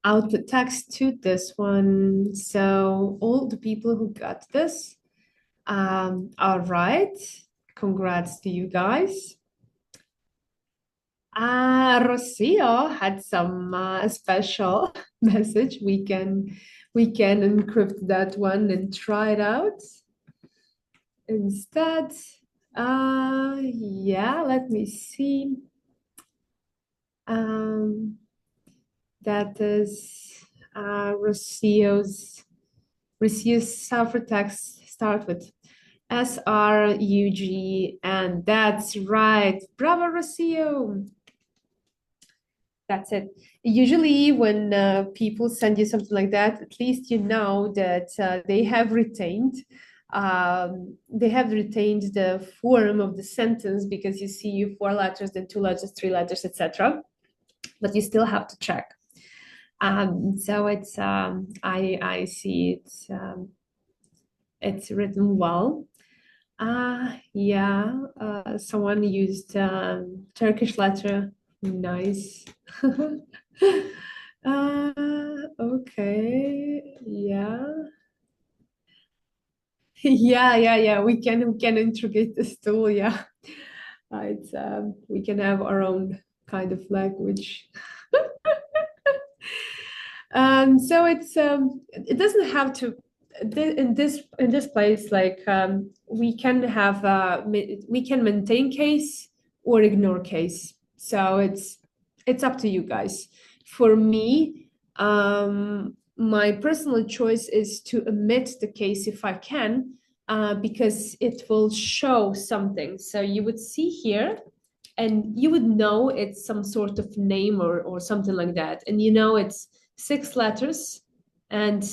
output text to this one. So all the people who got this, all right, congrats to you guys. Rocio had some special message. We can encrypt that one and try it out. instead. Yeah, let me see. That is Rocio's ciphertext start with SRUG, and that's right. Bravo, Rocio. That's it. Usually, when people send you something like that, at least you know that they have retained the form of the sentence, because you see 4 letters, then 2 letters, 3 letters, etc. But you still have to check. So it's I see it's written well. Yeah, someone used Turkish letter. Nice. Okay. Yeah. Yeah. We can integrate this tool. Yeah. It's we can have our own kind of language. So it's it doesn't have to in this place, like we can have we can maintain case or ignore case. So it's up to you guys. For me, my personal choice is to omit the case if I can, because it will show something. So you would see here, and you would know it's some sort of name or something like that, and you know it's 6 letters, and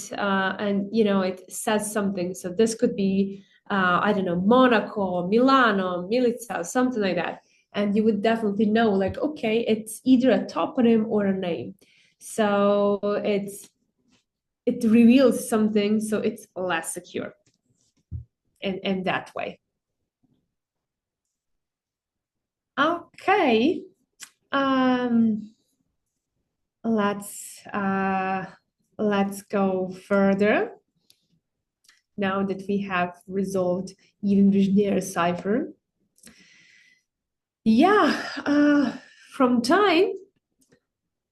you know it says something. So this could be I don't know, Monaco, Milano, Milica, something like that, and you would definitely know, like, okay, it's either a toponym or a name. So it reveals something, so it's less secure in that way. Okay. Let's go further. Now that we have resolved even Vigenère cipher. Yeah, from time,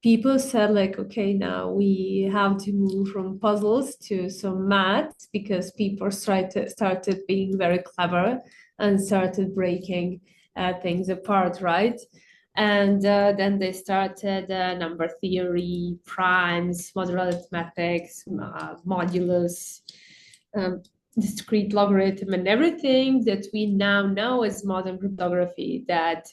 people said, like, okay, now we have to move from puzzles to some maths, because people started being very clever and started breaking things apart, right? And then they started number theory, primes, modular arithmetics, modulus, discrete logarithm, and everything that we now know as modern cryptography. That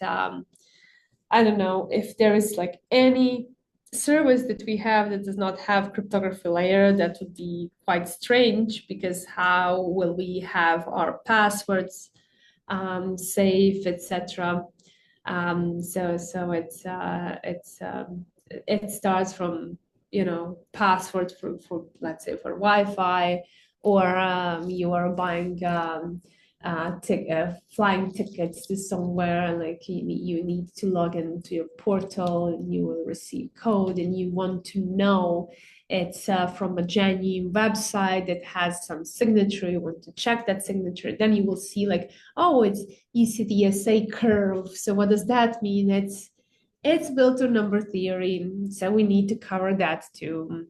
I don't know if there is like any service that we have that does not have cryptography layer. That would be quite strange, because how will we have our passwords safe, etc.? So it starts from, you know, password for let's say for Wi-Fi, or you are buying flying tickets to somewhere, like you need to log into your portal, and you will receive code, and you want to know it's from a genuine website that has some signature. You want to check that signature. Then you will see, like, oh, it's ECDSA curve. So what does that mean? It's built on number theory. So we need to cover that too.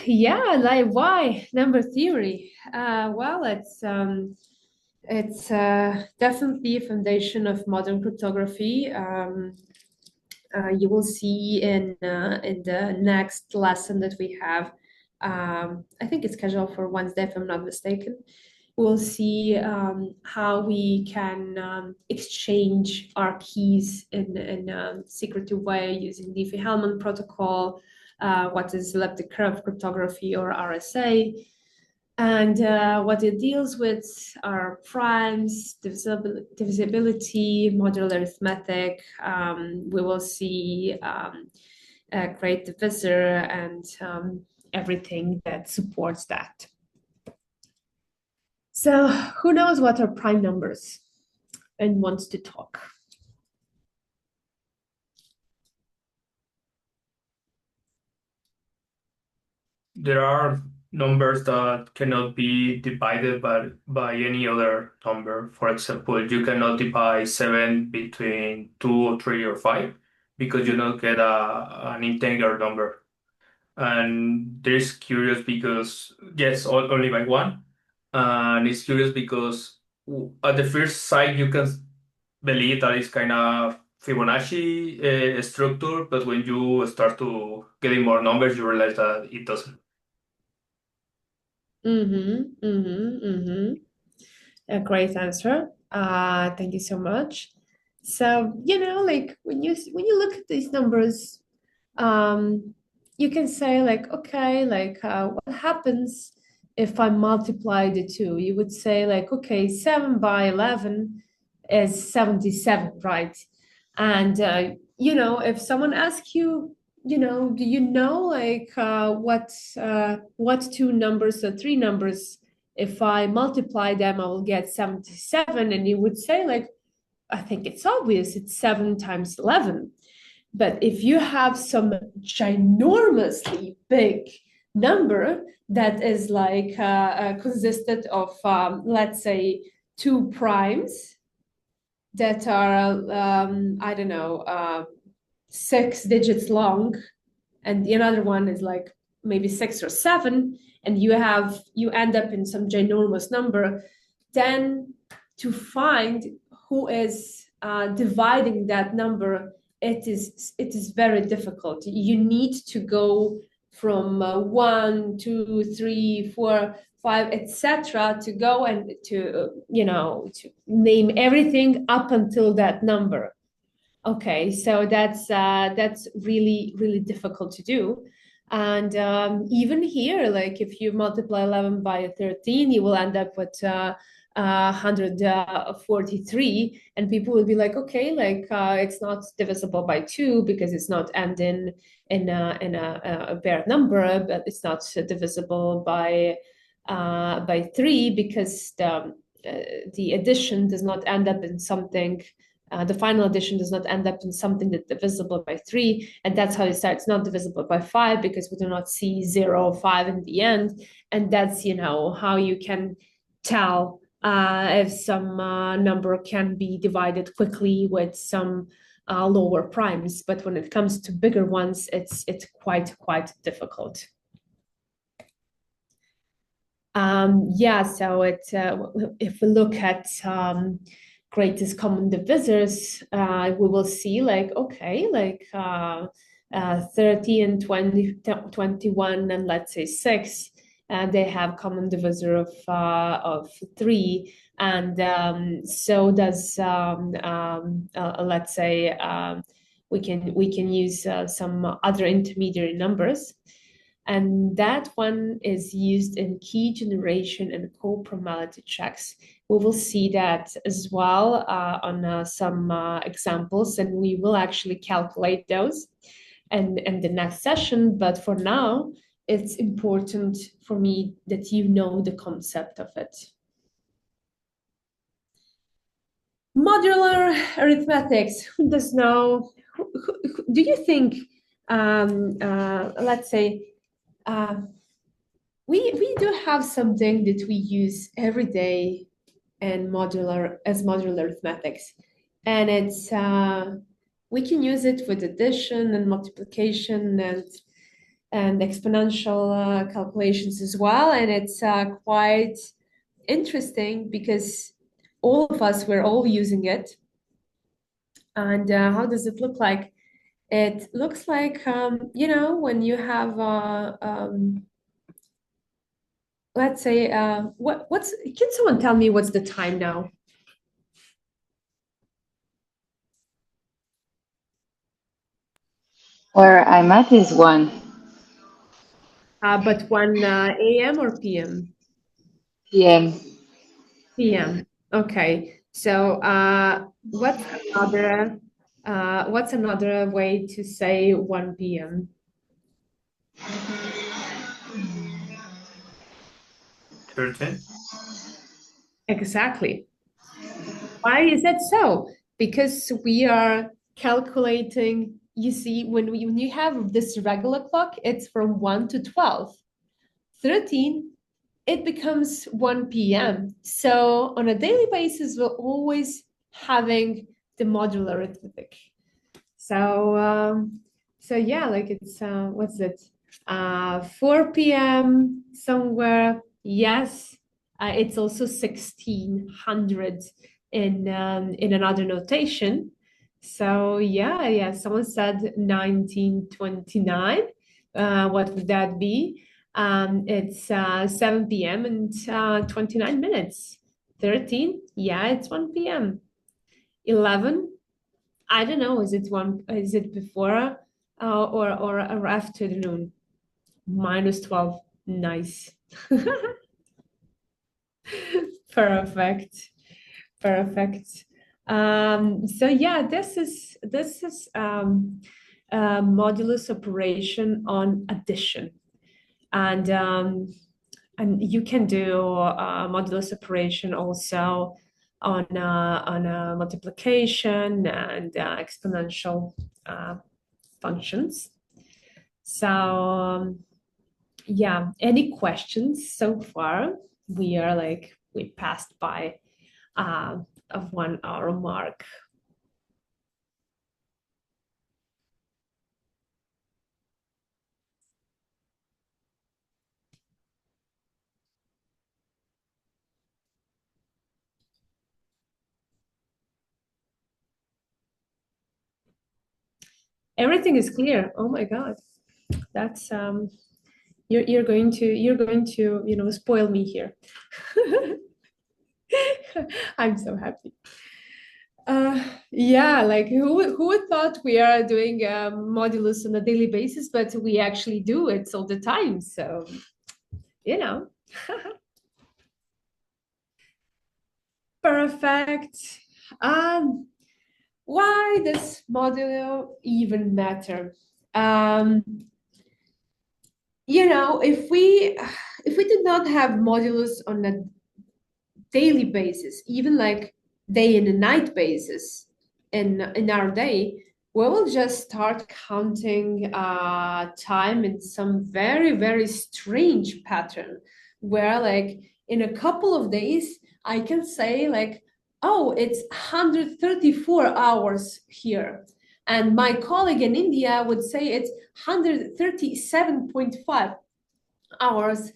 Yeah, like, why number theory? Well, it's definitely a foundation of modern cryptography. You will see in the next lesson that we have. I think it's scheduled for Wednesday, if I'm not mistaken. We'll see how we can exchange our keys in a secretive way using Diffie-Hellman protocol. What is elliptic curve cryptography, or RSA, and what it deals with are primes, divisibility, modular arithmetic. We will see great divisor, and everything that supports that. So who knows what are prime numbers and wants to talk? There are numbers that cannot be divided by any other number. For example, you cannot divide 7 between 2 or 3 or 5, because you don't get an integer number. And this is curious because, yes, only by one. And it's curious because at the first sight you can believe that it's kind of Fibonacci structure, but when you start to getting more numbers, you realize that it doesn't. Mm-hmm, mm-hmm, mm-hmm. A great answer. Thank you so much. So, like when you look at these numbers, um, you can say like, okay, like what happens if I multiply the two? You would say like, okay, 7 by 11 is 77, right? And if someone asks you, do you know like what two numbers or three numbers, if I multiply them, I will get 77, and you would say like, I think it's obvious, it's 7 times 11. But if you have some ginormously big number that is like consisted of, let's say, two primes that are, I don't know, 6 digits long, and the other one is like maybe 6 or 7, and you end up in some ginormous number, then to find who is dividing that number, it is very difficult. You need to go from 1, 2, 3, 4, 5, etc., to go and to name everything up until that number. Okay, so that's really, really difficult to do. And even here, like if you multiply 11 by 13, you will end up with 143, and people will be like, okay, like it's not divisible by 2 because it's not ending in a bare number, but it's not divisible by 3 because the addition does not end up in something. The final addition does not end up in something that's divisible by 3, and that's how you start. It's not divisible by 5 because we do not see 0 or 5 in the end, and that's how you can tell if some number can be divided quickly with some lower primes. But when it comes to bigger ones, it's quite difficult. So if we look at greatest common divisors, we will see like, okay, like 30 and 20, 21, and let's say 6, they have common divisor of 3, and so does let's say we can use some other intermediary numbers. And that one is used in key generation and coprobability checks. We will see that as well on some examples, and we will actually calculate those in the next session. But for now, it's important for me that you know the concept of it. Modular arithmetics. Who does know? Do you think, let's say, we do have something that we use every day in modular arithmetics, and it's we can use it with addition and multiplication and exponential calculations as well, and it's quite interesting because all of us, we're all using it. And how does it look like? It looks like when you have let's say, can someone tell me what's the time now? Where I'm at is 1 But 1 a.m. or p.m.? p.m. p.m. Okay. So what's another way to say 1 p.m.? 13? Exactly. Why is that so? Because we are calculating, you see, when you have this regular clock, it's from 1 to 12. 13, it becomes 1 p.m. So on a daily basis, we're always having the modular arithmetic. So yeah, like it's what's it? 4 p.m. somewhere. Yes, It's also 1600 in another notation. So yeah, someone said 1929. What would that be? It's 7 p.m. and 29 minutes. 13, yeah, it's 1 p.m. 11, I don't know, is it before or afternoon? -12, nice. Perfect. Perfect. So yeah, this is modulus operation on addition, and you can do modulus operation also on multiplication and exponential functions. So yeah, any questions so far? We passed by of 1 hour mark. Everything is clear. Oh my God, that's you're going to spoil me here. I'm so happy. Yeah, like who would thought we are doing modulus on a daily basis, but we actually do it all the time. So, you know. Perfect. Why does modulo even matter? If we did not have modulus on a daily basis, even like day and night basis in our day, we will just start counting time in some very, very strange pattern where like in a couple of days, I can say like, oh, it's 134 hours here. And my colleague in India would say it's 137.5 hours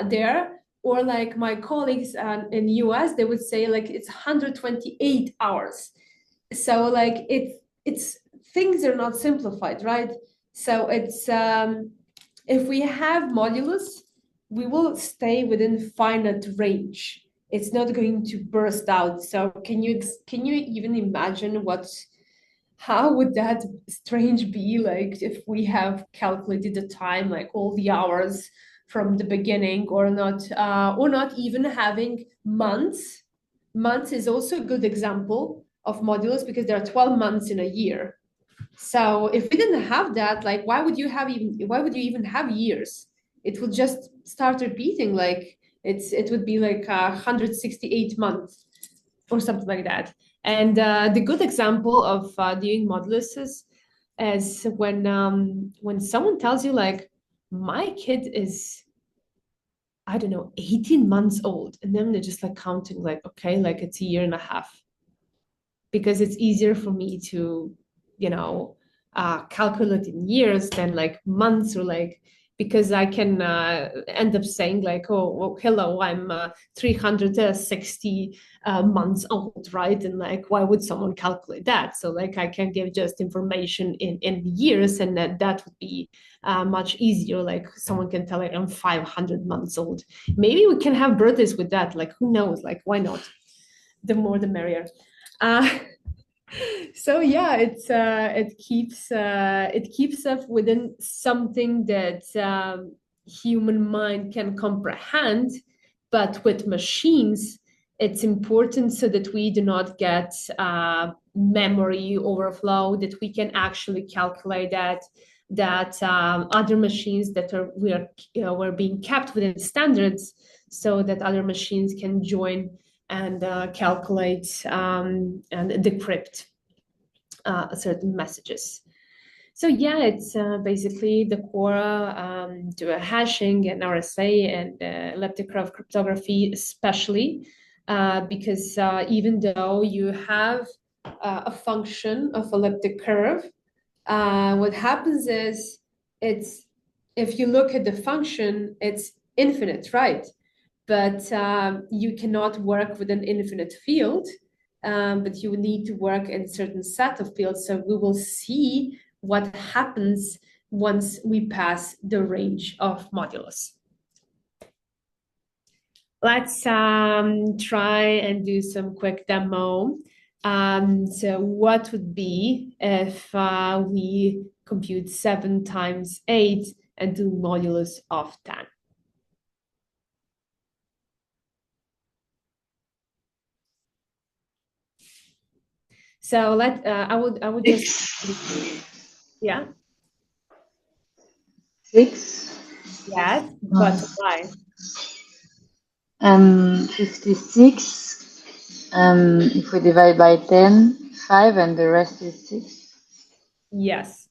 there. Or like my colleagues in US, they would say like it's 128 hours. So like it's things are not simplified, right? So it's if we have modulus, we will stay within finite range. It's not going to burst out. So can you even imagine how would that strange be like if we have calculated the time, like all the hours from the beginning, or not even having months. Months is also a good example of modulus because there are 12 months in a year. So if we didn't have that, like why would you even have years? It would just start repeating, like it would be like 168 months or something like that. And the good example of doing modulus is when someone tells you like, my kid is, I don't know, 18 months old, and then they're just like counting like, okay, like it's a year and a half, because it's easier for me to, calculate in years than like months, or like, because I can end up saying like, oh, well, hello, I'm 360 months old, right? And like, why would someone calculate that? So like, I can give just information in years, and that would be much easier. Like someone can tell like, I'm 500 months old. Maybe we can have birthdays with that. Like, who knows? Like, why not? The more, the merrier. So yeah, it keeps us within something that human mind can comprehend, but with machines, it's important so that we do not get memory overflow, that we can actually calculate that other machines that were being kept within standards, so that other machines can join and calculate and decrypt certain messages. So yeah, it's basically the Quora do a hashing and RSA and elliptic curve cryptography, especially because even though you have a function of elliptic curve, what happens is, it's if you look at the function, it's infinite, right? but you cannot work with an infinite field, but you need to work in a certain set of fields. So we will see what happens once we pass the range of modulus. Let's try and do some quick demo. So what would be if we compute 7 times 8 and do modulus of 10? So I would just, yeah. 6. Yes, but why? 56. If we divide by 10, 5, and the rest is 6. Yes,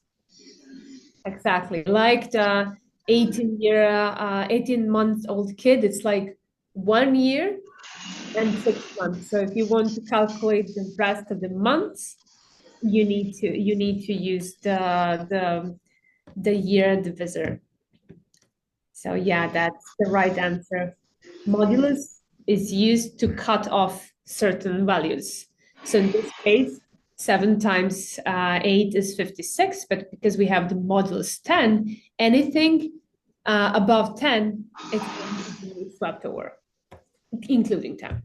exactly. Like the 18-month-old kid, it's like 1 year and 6 months. So if you want to calculate the rest of the months, you need to use the year divisor. So yeah, that's the right answer. Modulus is used to cut off certain values. So in this case, 7 times 8 is 56, but because we have the modulus 10, anything above 10, it's going to be swept over, including 10.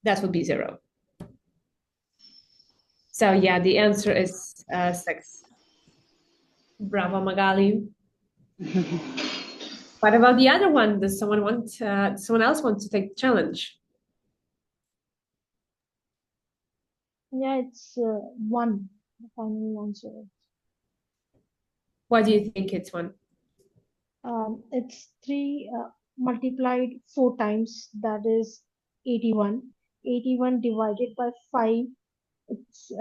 That would be 0. So yeah, the answer is 6. Bravo, Magali. What about the other one? Does someone else want to take the challenge? Yeah, it's 1. The final answer. Why do you think it's 1? It's 3 multiplied 4 times, that is 81. 81 divided by 5, it's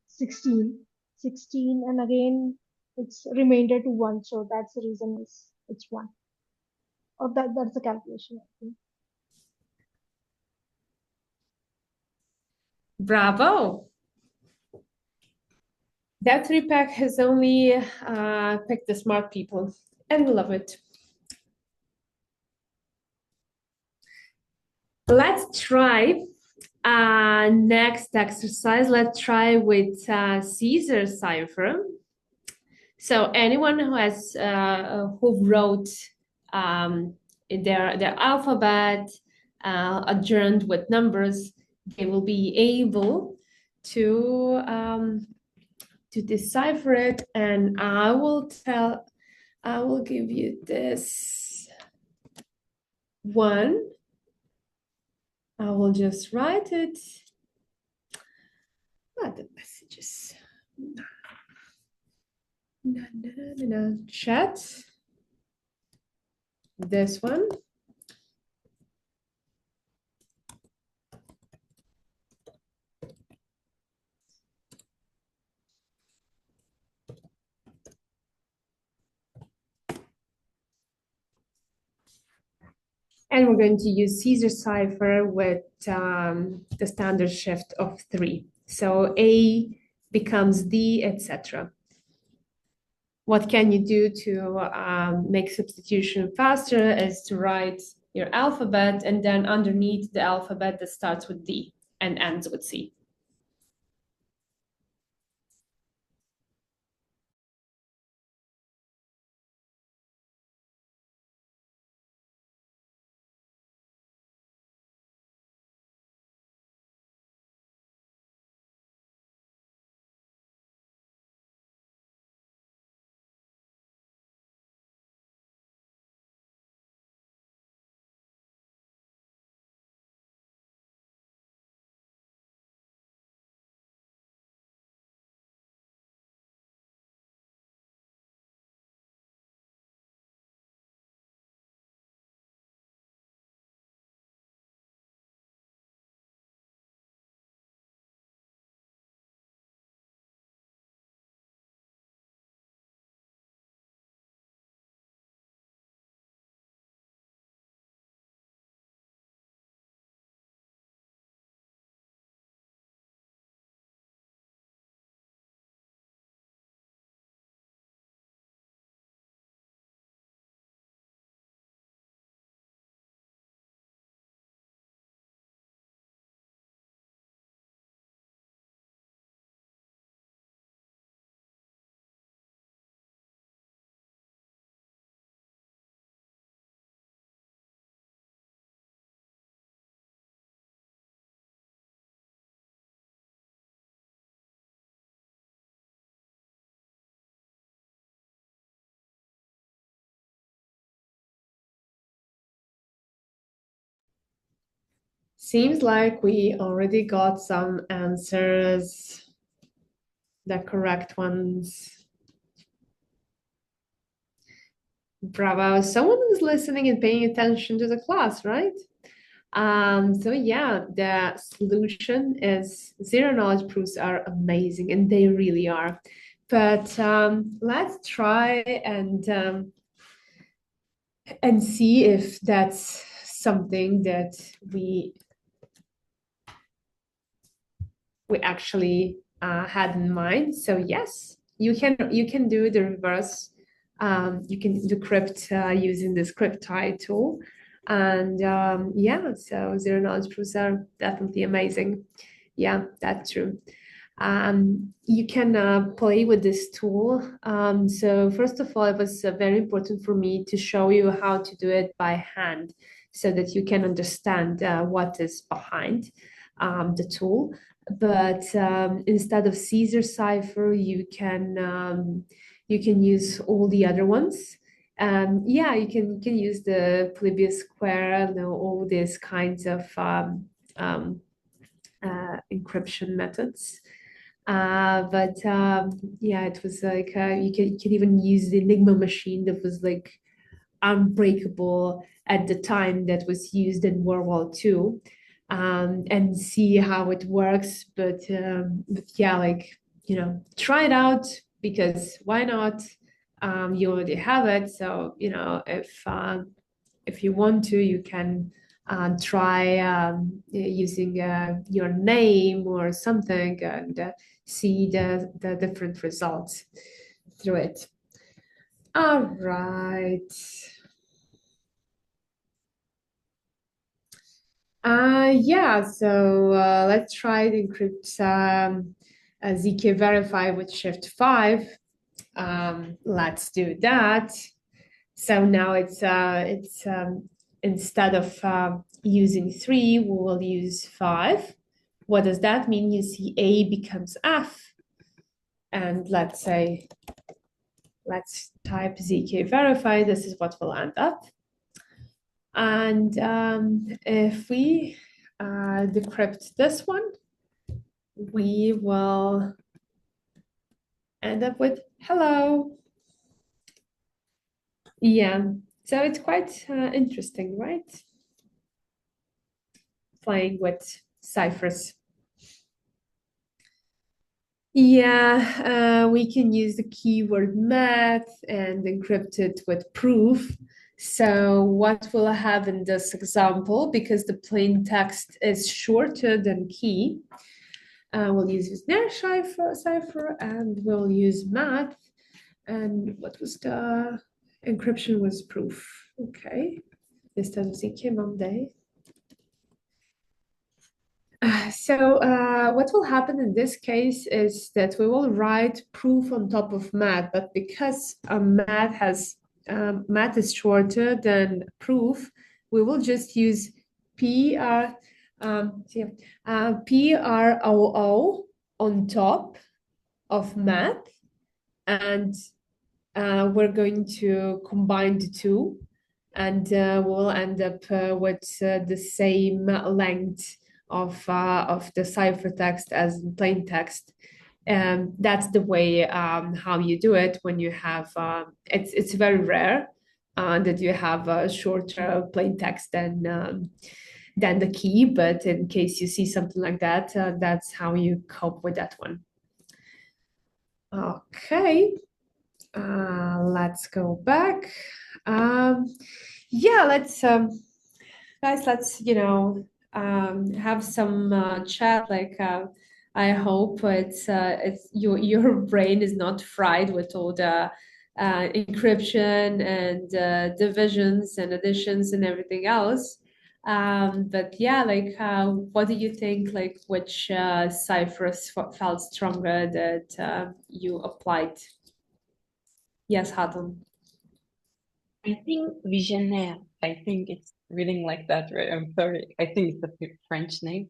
16. 16, and again it's remainder to 1, so that's the reason it's 1. Or that's the calculation, I think. Bravo! That repack has only picked the smart people, and we love it. Let's try next exercise. Let's try with Caesar cipher. So anyone who wrote their alphabet adjourned with numbers, they will be able to decipher it, and I will give you this one. I will just write it. The messages. Chat. This one. And we're going to use Caesar cipher with the standard shift of 3. So A becomes D, etc. What can you do to make substitution faster is to write your alphabet and then underneath the alphabet that starts with D and ends with C. Seems like we already got some answers, the correct ones. Bravo. Someone is listening and paying attention to the class, right? So yeah, the solution is zero knowledge proofs are amazing, and they really are. But let's try and see if that's something that we actually had in mind. So yes, you can do the reverse. You can decrypt using the Cryptography tool, and yeah, so zero knowledge proofs are definitely amazing. Yeah, that's true. You can play with this tool. So first of all, it was very important for me to show you how to do it by hand so that you can understand what is behind the tool. But instead of Caesar cipher, you can use all the other ones. Yeah, you can use the Polybius square, you know, all these kinds of encryption methods. But yeah, it was like you can even use the Enigma machine that was like unbreakable at the time that was used in World War II, and see how it works. But yeah, like, you know, try it out because why not? You already have it, so you know, if you want to, you can try using your name or something and see the different results through it. All right. Yeah, so let's try to encrypt ZK verify with shift 5. Let's do that. So now it's instead of using 3, we will use 5. What does that mean? You see A becomes F. And let's say, let's type ZK verify. This is what will end up. And if we decrypt this one, we will end up with hello. Yeah, so it's quite interesting, right? Playing with ciphers. Yeah, we can use the keyword math and encrypt it with proof. So what we'll have in this example, because the plain text is shorter than key, we'll use Wisner cipher and we'll use math. And what was the encryption was proof. Okay, this doesn't ZK Monday. So what will happen in this case is that we will write proof on top of math, but because math is shorter than proof, we will just use PROO on top of math, and we're going to combine the two, and we'll end up with the same length of the ciphertext as in plain text. That's the way how you do it when you have it's very rare that you have a shorter plain text than the key, but in case you see something like that, that's how you cope with that one. Okay. Let's go back. Yeah, let's guys, let's have some chat. Like I hope it's your brain is not fried with all the encryption and divisions and additions and everything else. But yeah, like what do you think? Like which ciphers felt stronger that you applied? Yes, Hatem. I think Visionnaire. I think it's reading like that, right? I'm sorry. I think it's a French name.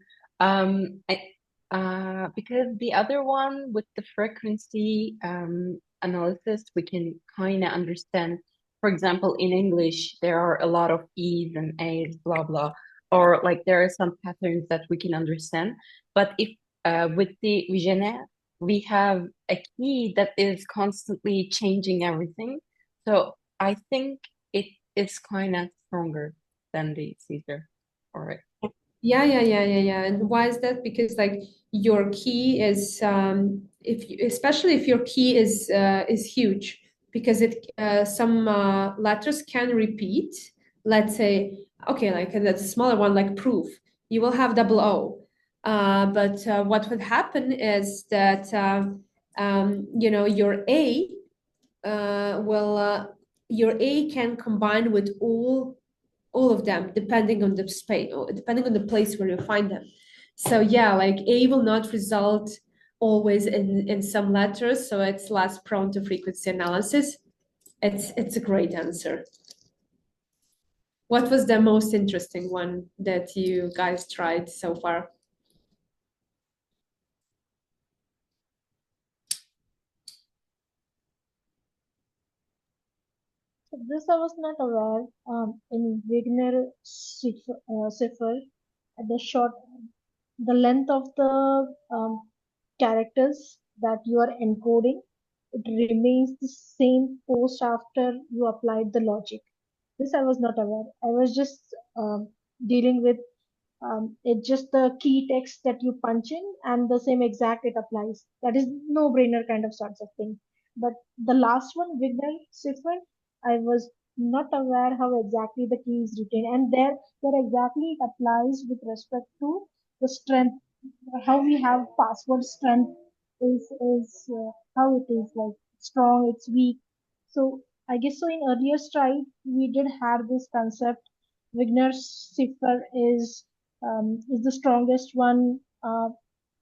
Because the other one with the frequency analysis, we can kind of understand. For example, in English, there are a lot of E's and A's, blah blah. or like there are some patterns that we can understand. But if with the visionaire, we have a key that is constantly changing everything. So I think it is kind of stronger than the Caesar. All right. Yeah. And why is that? Because like your key is especially if your key is huge, because it some letters can repeat. Let's say, okay, like that's a smaller one, like proof. You will have double O. But what would happen is that your A will your A can combine with all of them, depending on the space, depending on the place where you find them. So yeah, like A will not result always in some letters, so it's less prone to frequency analysis. It's a great answer. What was the most interesting one that you guys tried so far? So this I was not aware. In Wigner cipher, the length of the characters that you are encoding, it remains the same post after you applied the logic. This I was not aware. I was just dealing with it's just the key text that you punch in and the same exact it applies. That is no brainer kind of sorts of thing. But the last one, Vignal Cipher, I was not aware how exactly the key is written, and there exactly it applies with respect to the strength, how we have password strength is how it is like strong, it's weak. So I guess so in earlier stride we did have this concept. Wigner's cipher is the strongest one,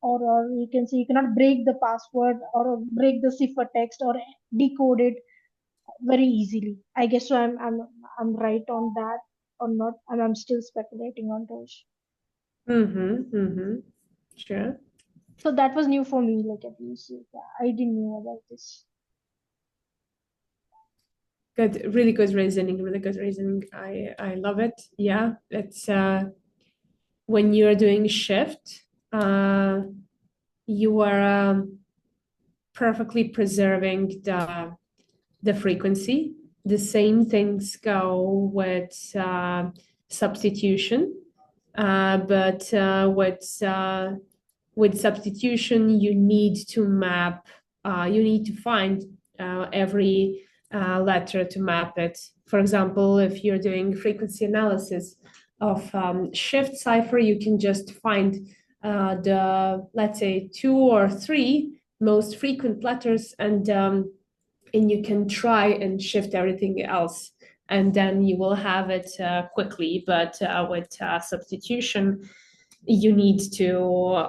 or you can say you cannot break the password or break the cipher text or decode it very easily. I guess so. I'm right on that or not, and I'm still speculating on those. Sure. So that was new for me. Like at least I didn't know about this. Good, really good reasoning, really good reasoning. I love it. Yeah, it's when you're doing shift, you are perfectly preserving the frequency. The same things go with substitution, but with substitution, you need to map, you need to find every letter to map it. For example, if you're doing frequency analysis of shift cipher, you can just find let's say 2 or 3 most frequent letters, and you can try and shift everything else, and then you will have it quickly. But with substitution, you need to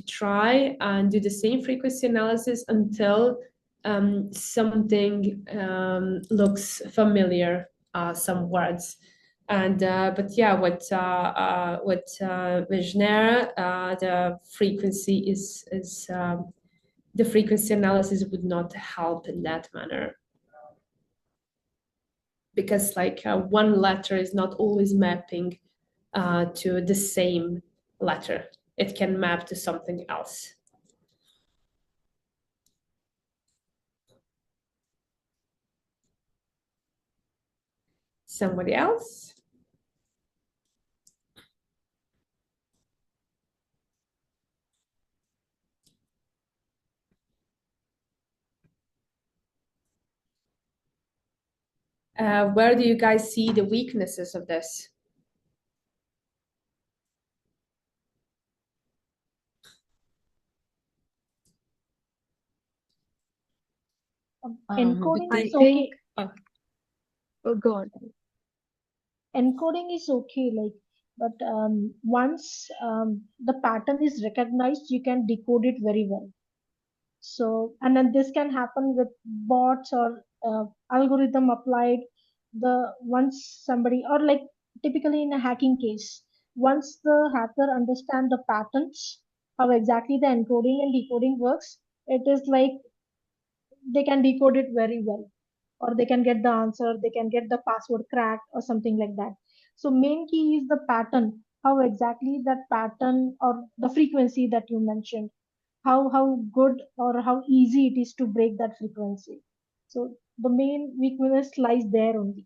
try and do the same frequency analysis until something looks familiar, some words. And but yeah, with Visionaire, the frequency analysis would not help in that manner, because like one letter is not always mapping to the same letter. It can map to something else. Somebody else? Where do you guys see the weaknesses of this? Encoding I is think. okay. Oh, go on. Encoding is okay, like, but once the pattern is recognized, you can decode it very well. So, and then this can happen with bots or algorithm applied. The once somebody or like typically in a hacking case, once the hacker understand the patterns, how exactly the encoding and decoding works, it is like they can decode it very well, or they can get the answer, they can get the password cracked or something like that. So main key is the pattern, how exactly that pattern or the frequency that you mentioned, how good or how easy it is to break that frequency. So the main weakness lies there only.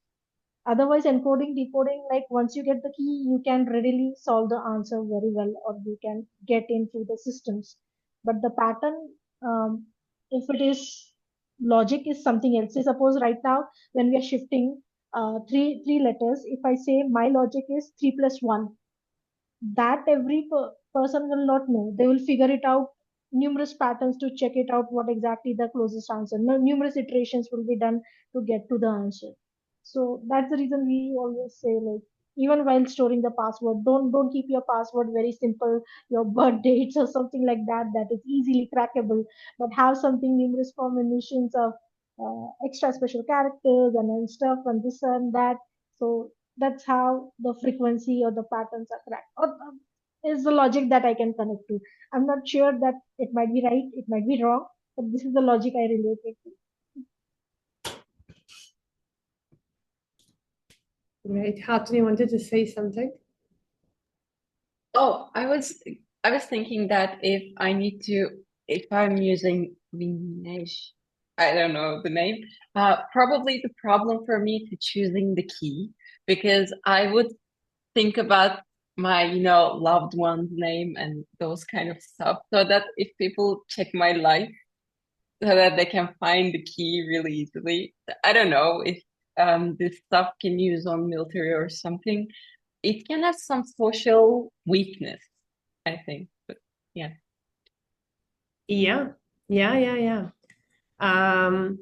Otherwise, encoding, decoding, like once you get the key, you can readily solve the answer very well, or you can get into the systems. But the pattern, if it is logic, is something else. Say, suppose right now when we are shifting three letters, if I say my logic is 3 plus 1, that every person will not know. They will figure it out, numerous patterns to check it out, what exactly the closest answer. Numerous iterations will be done to get to the answer. So that's the reason we always say, like, even while storing the password, don't keep your password very simple, your birth dates or something like that, that is easily crackable, but have something numerous combinations of extra special characters and then stuff and this and that. So that's how the frequency or the patterns are cracked. Or is the logic that I can connect to. I'm not sure that it might be right, it might be wrong, but this is the logic I related to. Great. Hatun, you wanted to say something? Oh, I was thinking that if I'm using Vinesh, I don't know the name, probably the problem for me to choosing the key, because I would think about my, loved one's name and those kind of stuff, so that if people check my life, so that they can find the key really easily. I don't know if this stuff can use on military or something. It can have some social weakness, I think. But yeah. Yeah, yeah. Um,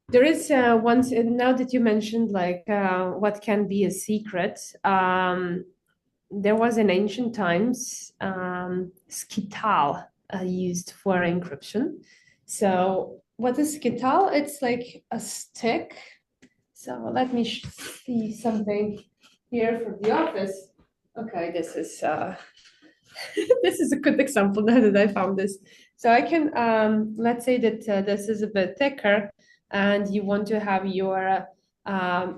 there is once now that you mentioned like what can be a secret. There was in ancient times skital used for encryption. So what is skital? It's like a stick. So let me see something here from the office. Okay, this is this is a good example now that I found this. So I can let's say that this is a bit thicker, and you want to have your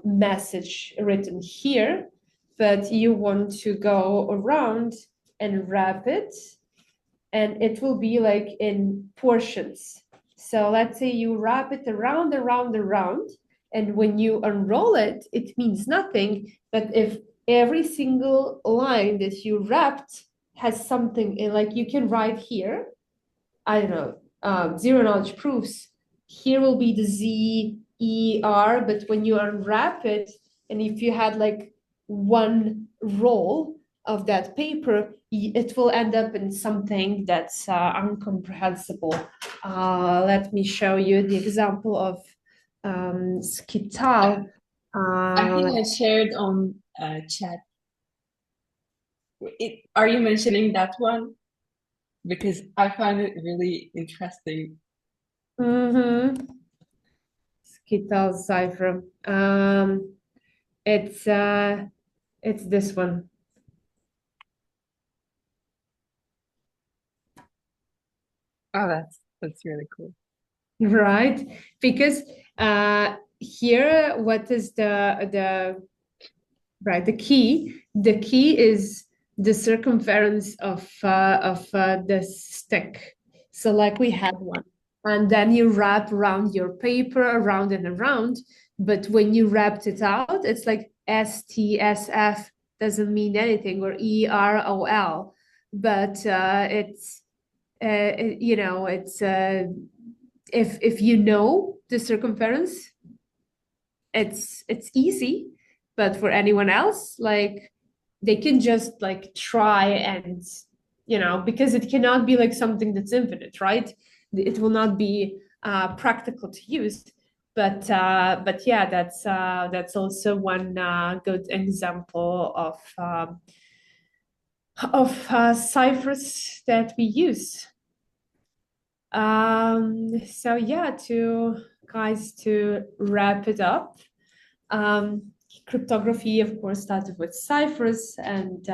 message written here, but you want to go around and wrap it, and it will be like in portions. So let's say you wrap it around, and when you unroll it, it means nothing. But if every single line that you wrapped has something in, like you can write here, I don't know, zero knowledge proofs. Here will be the Z, E, R, but when you unwrap it, and if you had like one roll of that paper, it will end up in something that's incomprehensible. Let me show you the example of Skital. I think I shared on chat. Are you mentioning that one? Because I find it really interesting. Mm-hmm. Skital cipher. It's this one. Oh, that's really cool. Right? Because here, what is the right? The key. The key is the circumference of the stick. So like we had one, and then you wrap around your paper around and around. But when you wrapped it out, it's like STSF doesn't mean anything, or EROL, but it's you know, it's if you know the circumference, it's easy. But for anyone else, like they can just like try and, you know, because it cannot be like something that's infinite, right? It will not be practical to use. But yeah, that's also one good example of ciphers that we use. So yeah, to wrap it up, cryptography, of course, started with ciphers, and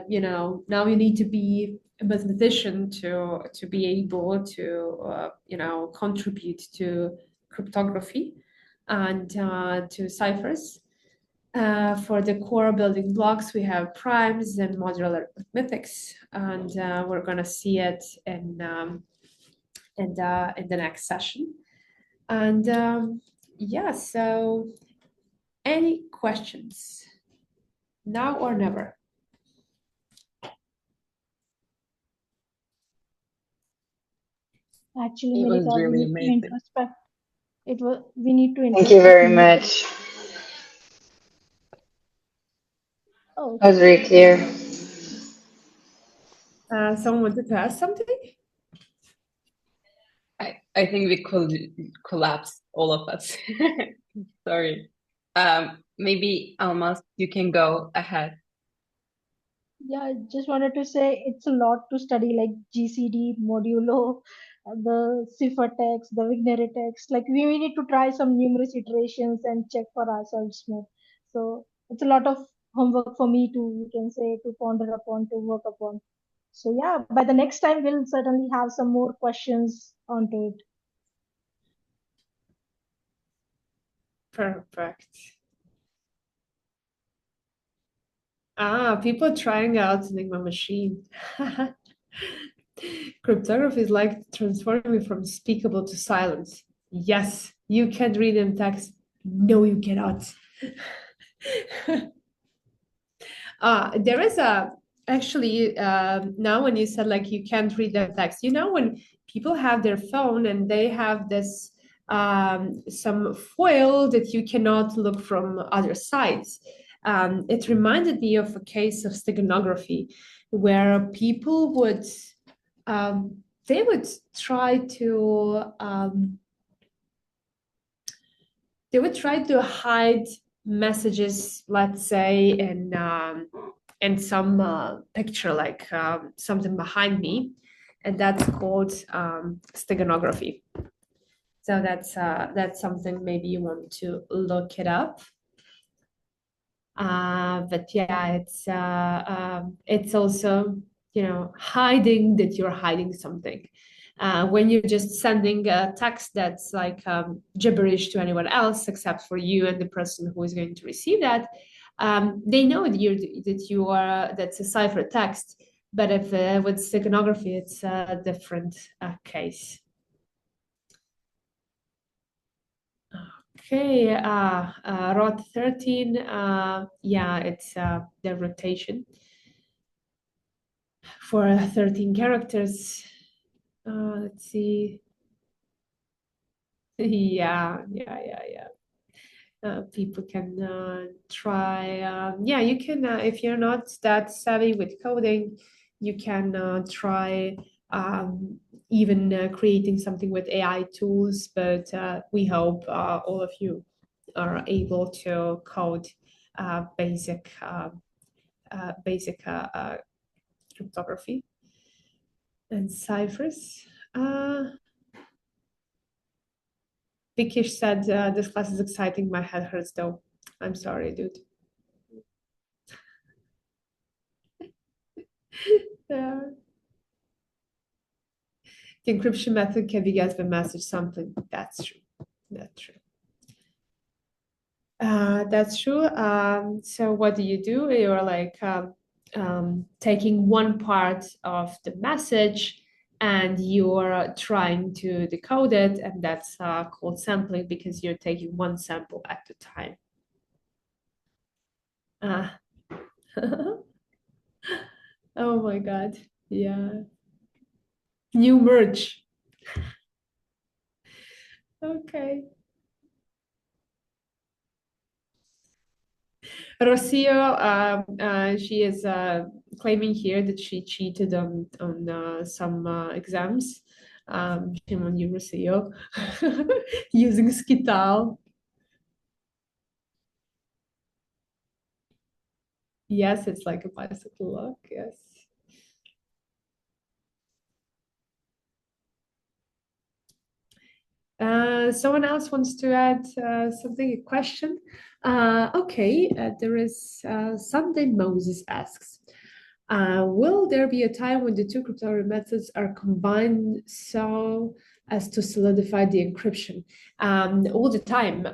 you know, now you need to be a mathematician to be able to you know, contribute to cryptography. and to ciphers. For the core building blocks, we have primes and modular arithmetics, and we're going to see it in the next session. And yeah, so any questions? Now or never? Actually, It was Melita, we really need to amazing. introspect. We need to Thank you introspect very more. much. Oh, That was very clear. Someone wanted to ask something? I think we could collapse, all of us. Sorry. Maybe Almas, you can go ahead. yeah, I just wanted to say it's a lot to study, like GCD, Modulo, the ciphertext, the Vigneri text. Like we need to try some numerous iterations and check for ourselves more. So it's a lot of homework for me to, you can say, to ponder upon, to work upon. So yeah, by the next time we'll certainly have some more questions onto it. Perfect. People trying out Enigma machine. Cryptography is like transforming from speakable to silence. Yes, you can read in text. No, you cannot. There is actually now when you said like you can't read the text, when people have their phone and they have this some foil that you cannot look from other sides. It reminded me of a case of steganography where people would they would try to hide messages, let's say, in some picture, like something behind me, and that's called steganography. So that's something maybe you want to look it up. But yeah, it's also, hiding that you're hiding something. When you're just sending a text that's like gibberish to anyone else except for you and the person who is going to receive that, they know that's a cipher text. But if with steganography, it's a different case. Okay, rod 13, yeah, it's the rotation for 13 characters. Let's see. Yeah. People can try. Yeah, you can, if you're not that savvy with coding, you can try even creating something with AI tools, but we hope all of you are able to code basic cryptography and ciphers. Vikish said, this class is exciting. My head hurts though. I'm sorry, dude. The encryption method can be guessed by message sampling. That's true. That's true. That's true. So what do? You're like taking one part of the message and you're trying to decode it, and that's called sampling because you're taking one sample at a time. Oh my God. Yeah. New merge. Okay. Rocio, she is claiming here that she cheated on some exams. Shame on you, Rocio, using Skital. Yes, it's like a bicycle lock. Yes. Someone else wants to add something, a question? Okay, there is Sunday Moses asks, will there be a time when the two cryptography methods are combined so as to solidify the encryption all the time.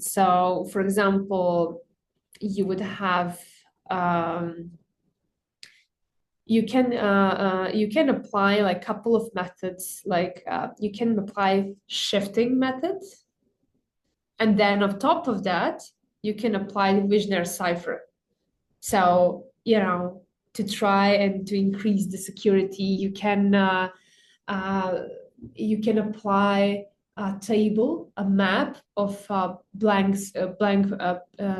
So, for example, you would have you can apply like a couple of methods, like you can apply shifting methods, and then on top of that, you can apply the visionary cipher. So, you know, to try and to increase the security, you can apply a table, a map of blank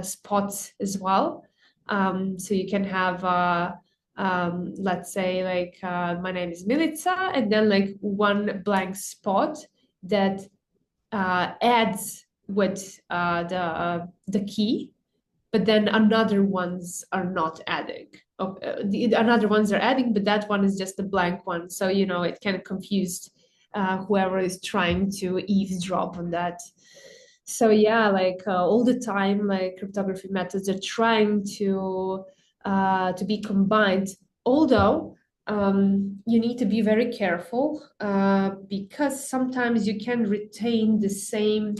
spots as well. So you can have, let's say, like my name is Milica, and then like one blank spot that adds with the key, but then another ones are not adding. The another ones are adding, but that one is just a blank one. So, you know, it kind of confused whoever is trying to eavesdrop on that. So yeah, like all the time, like cryptography methods are trying to be combined. Although you need to be very careful because sometimes you can retain the same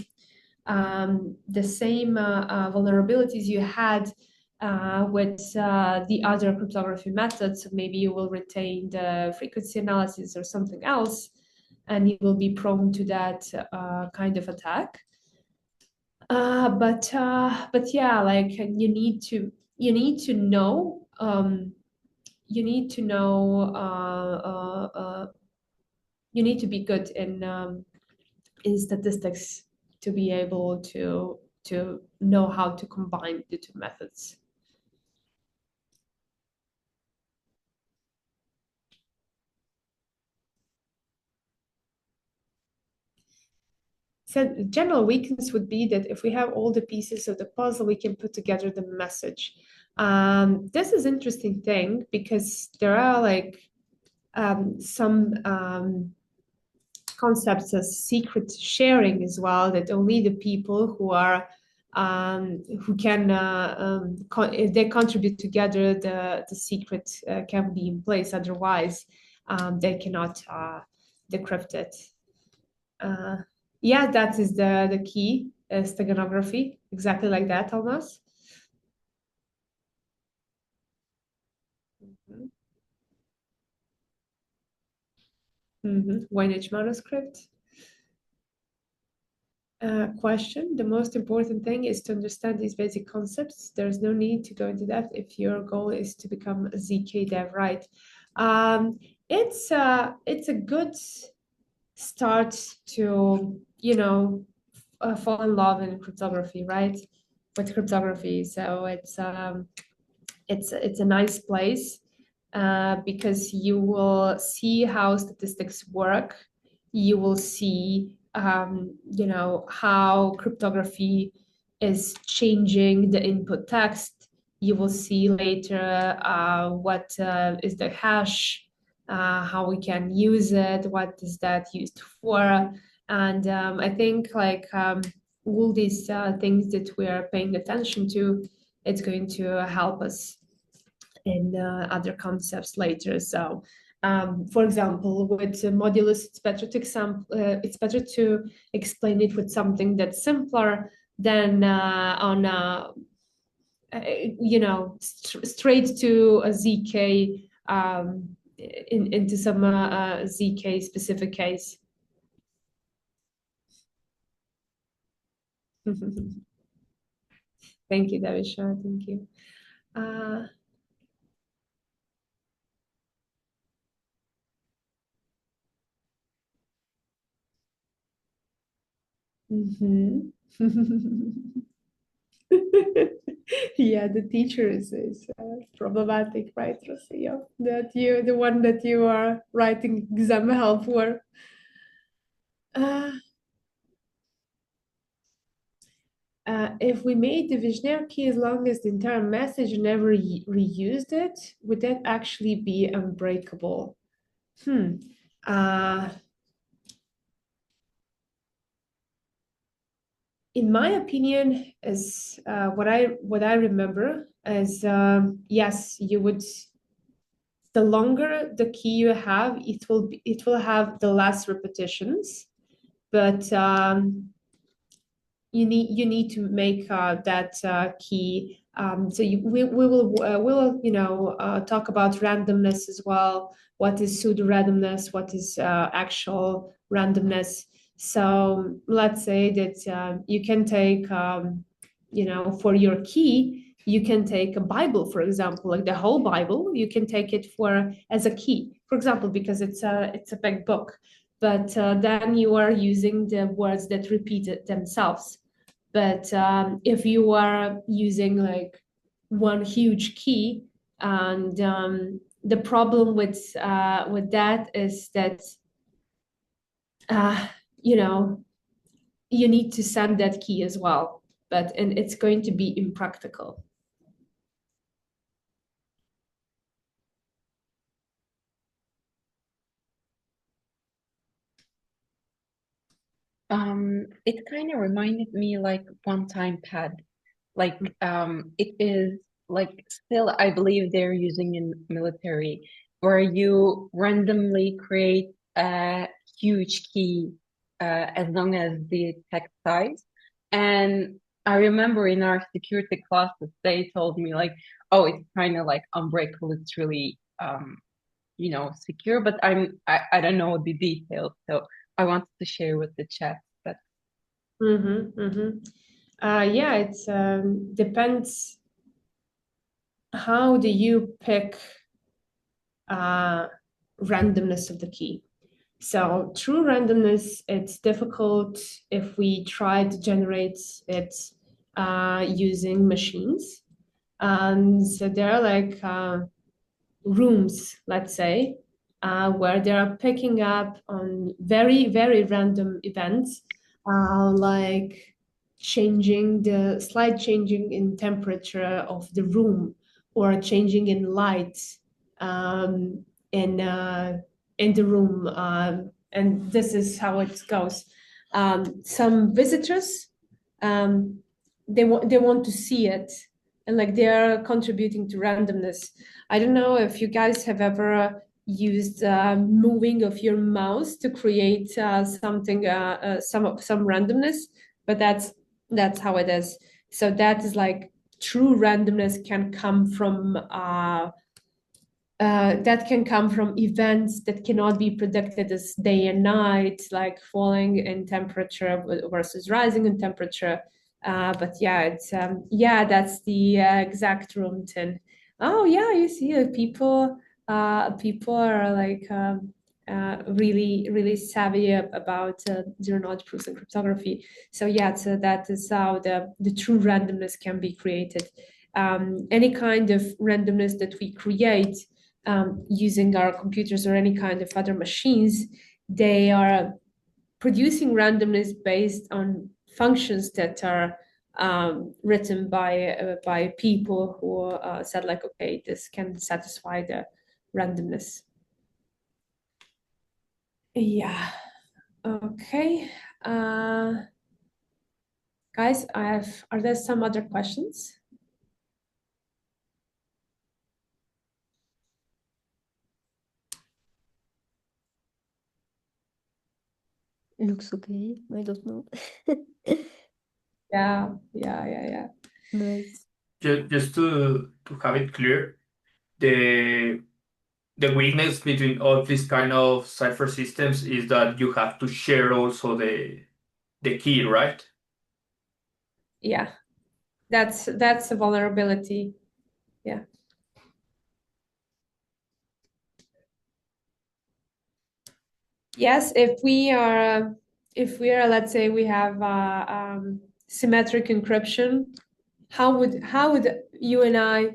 vulnerabilities you had with the other cryptography methods. So maybe you will retain the frequency analysis or something else, and you will be prone to that kind of attack. But yeah, like you need to know you need to be good in statistics to be able to know how to combine the two methods. So general weakness would be that if we have all the pieces of the puzzle, we can put together the message. This is interesting thing because there are like some concepts as secret sharing as well, that only the people who are who can if they contribute together, the secret can be in place. Otherwise, they cannot decrypt it. Yeah, that is the key, steganography, exactly like that, almost. Voynich manuscript. Question. The most important thing is to understand these basic concepts. There's no need to go into depth if your goal is to become a ZK dev, right? It's a good start to, you know, fall in love in cryptography, right? With cryptography. So it's a nice place because you will see how statistics work. You will see, you know, how cryptography is changing the input text. You will see later what is the hash, how we can use it, what is that used for. And I think like all these things that we are paying attention to, it's going to help us in other concepts later. So, for example, with modulus, it's better to explain it with something that's simpler than on you know, straight to a ZK into some ZK specific case. Thank you, Davisha. Thank you. Yeah, the teacher is problematic, right, Rosia? That the one that you are writing exam help for. If we made the visionary key as long as the entire message never reused it, would that actually be unbreakable? In my opinion, is what I remember is yes, you would the longer the key you have, it will have the less repetitions, but you need to make that key. So we will talk about randomness as well. What is pseudo randomness? What is actual randomness? So let's say that you can take for your key, you can take a Bible, for example, like the whole Bible. You can take it as a key, for example, because it's a big book. But then you are using the words that repeat themselves. But if you are using like one huge key, and the problem with that is that you know you need to send that key as well, and it's going to be impractical. It kind of reminded me like one-time pad. Like it is like still I believe they're using in military where you randomly create a huge key as long as the text size. And I remember in our security classes they told me like, oh, it's kind of like unbreakable. It's really secure, but I don't know the details, so I wanted to share with the chat. But Yeah, it depends. How do you pick randomness of the key? So true randomness, it's difficult if we try to generate it using machines. And so there are like rooms, let's say, where they are picking up on very, very random events, like slight changing in temperature of the room, or changing in light um, in the room, and this is how it goes. Some visitors, they want to see it, and like they are contributing to randomness. I don't know if you guys have ever used moving of your mouse to create something, some randomness, but that's how it is. So that is like true randomness can come from events that cannot be predicted as day and night, like falling in temperature versus rising in temperature. But yeah, it's that's the exact room. And oh yeah, you see, people are like really really savvy about zero knowledge proofs and cryptography. So yeah, so that is how the true randomness can be created. Any kind of randomness that we create using our computers or any kind of other machines, they are producing randomness based on functions that are written by people who said like, okay, this can satisfy the randomness. Yeah. Okay. Guys, are there some other questions? Looks okay. I don't know. Yeah. Nice. Just to have it clear, the weakness between all these kind of cipher systems is that you have to share also the key, right? Yeah. That's a vulnerability. Yeah. Yes, if we are, let's say we have symmetric encryption, how would you and I,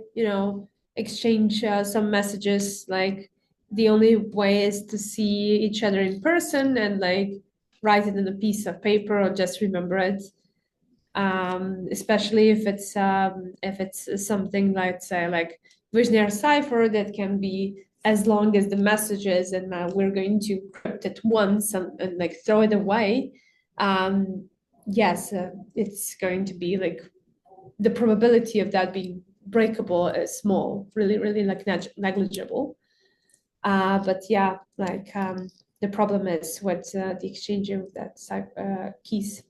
exchange some messages? Like the only way is to see each other in person and like write it in a piece of paper or just remember it. Especially if it's something like, say, like Wisner cipher that can be as long as the messages, and we're going to crypt it once and like throw it away. Yes, it's going to be like the probability of that being breakable is small, really, really like negligible. But yeah, like the problem is with the exchange of that keys.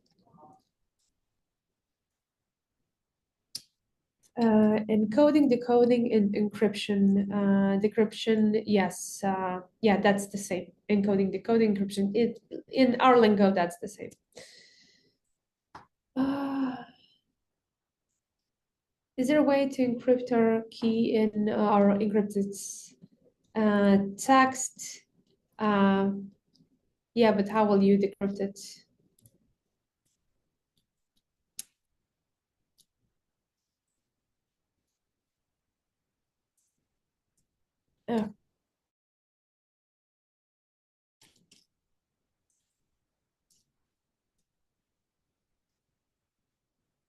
Encoding, decoding, and encryption. Decryption, yes, yeah, that's the same. Encoding, decoding, encryption. In our lingo, that's the same. Is there a way to encrypt our key in our encrypted text? Yeah, but how will you decrypt it? Oh.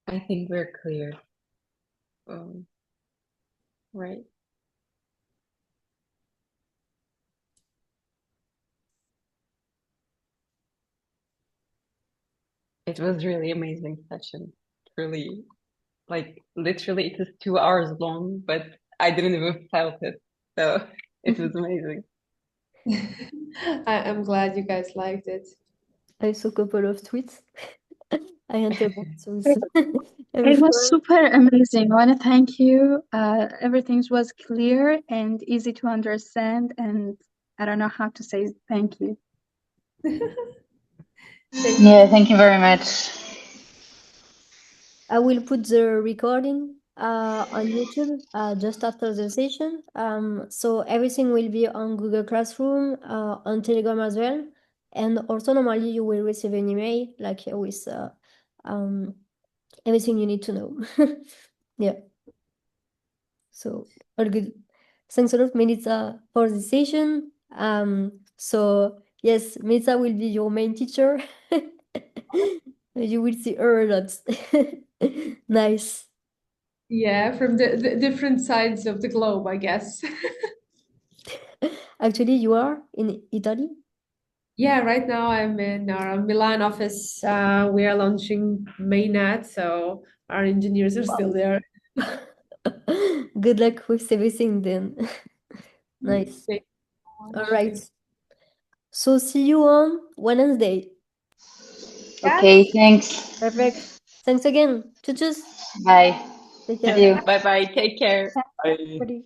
I think we're clear. Right. It was really amazing session. Really, like literally it was 2 hours long, but I didn't even felt it. So it was amazing. I'm glad you guys liked it. I saw a couple of tweets. I interact with It everyone. was super amazing. I want to thank you. Everything was clear and easy to understand, and I don't know how to say thank you. Yeah, thank you very much. I will put the recording on YouTube just after the session. So everything will be on Google Classroom, on Telegram as well. And also normally you will receive an email like with everything you need to know. Yeah. So all good. Thanks a lot, Melissa, for the session. So yes, Melissa will be your main teacher. You will see her a lot. Nice. Yeah, from the different sides of the globe, I guess. Actually, you are in Italy? Yeah, right now I'm in our Milan office. We are launching mainnet, so our engineers are still there. Good luck with everything then. Nice. Thank you so All much. right. So see you on Wednesday. Okay, thanks. Perfect. Thanks again. Tschüss. Bye. Take See care. you. Bye bye. Take care. Bye. Bye.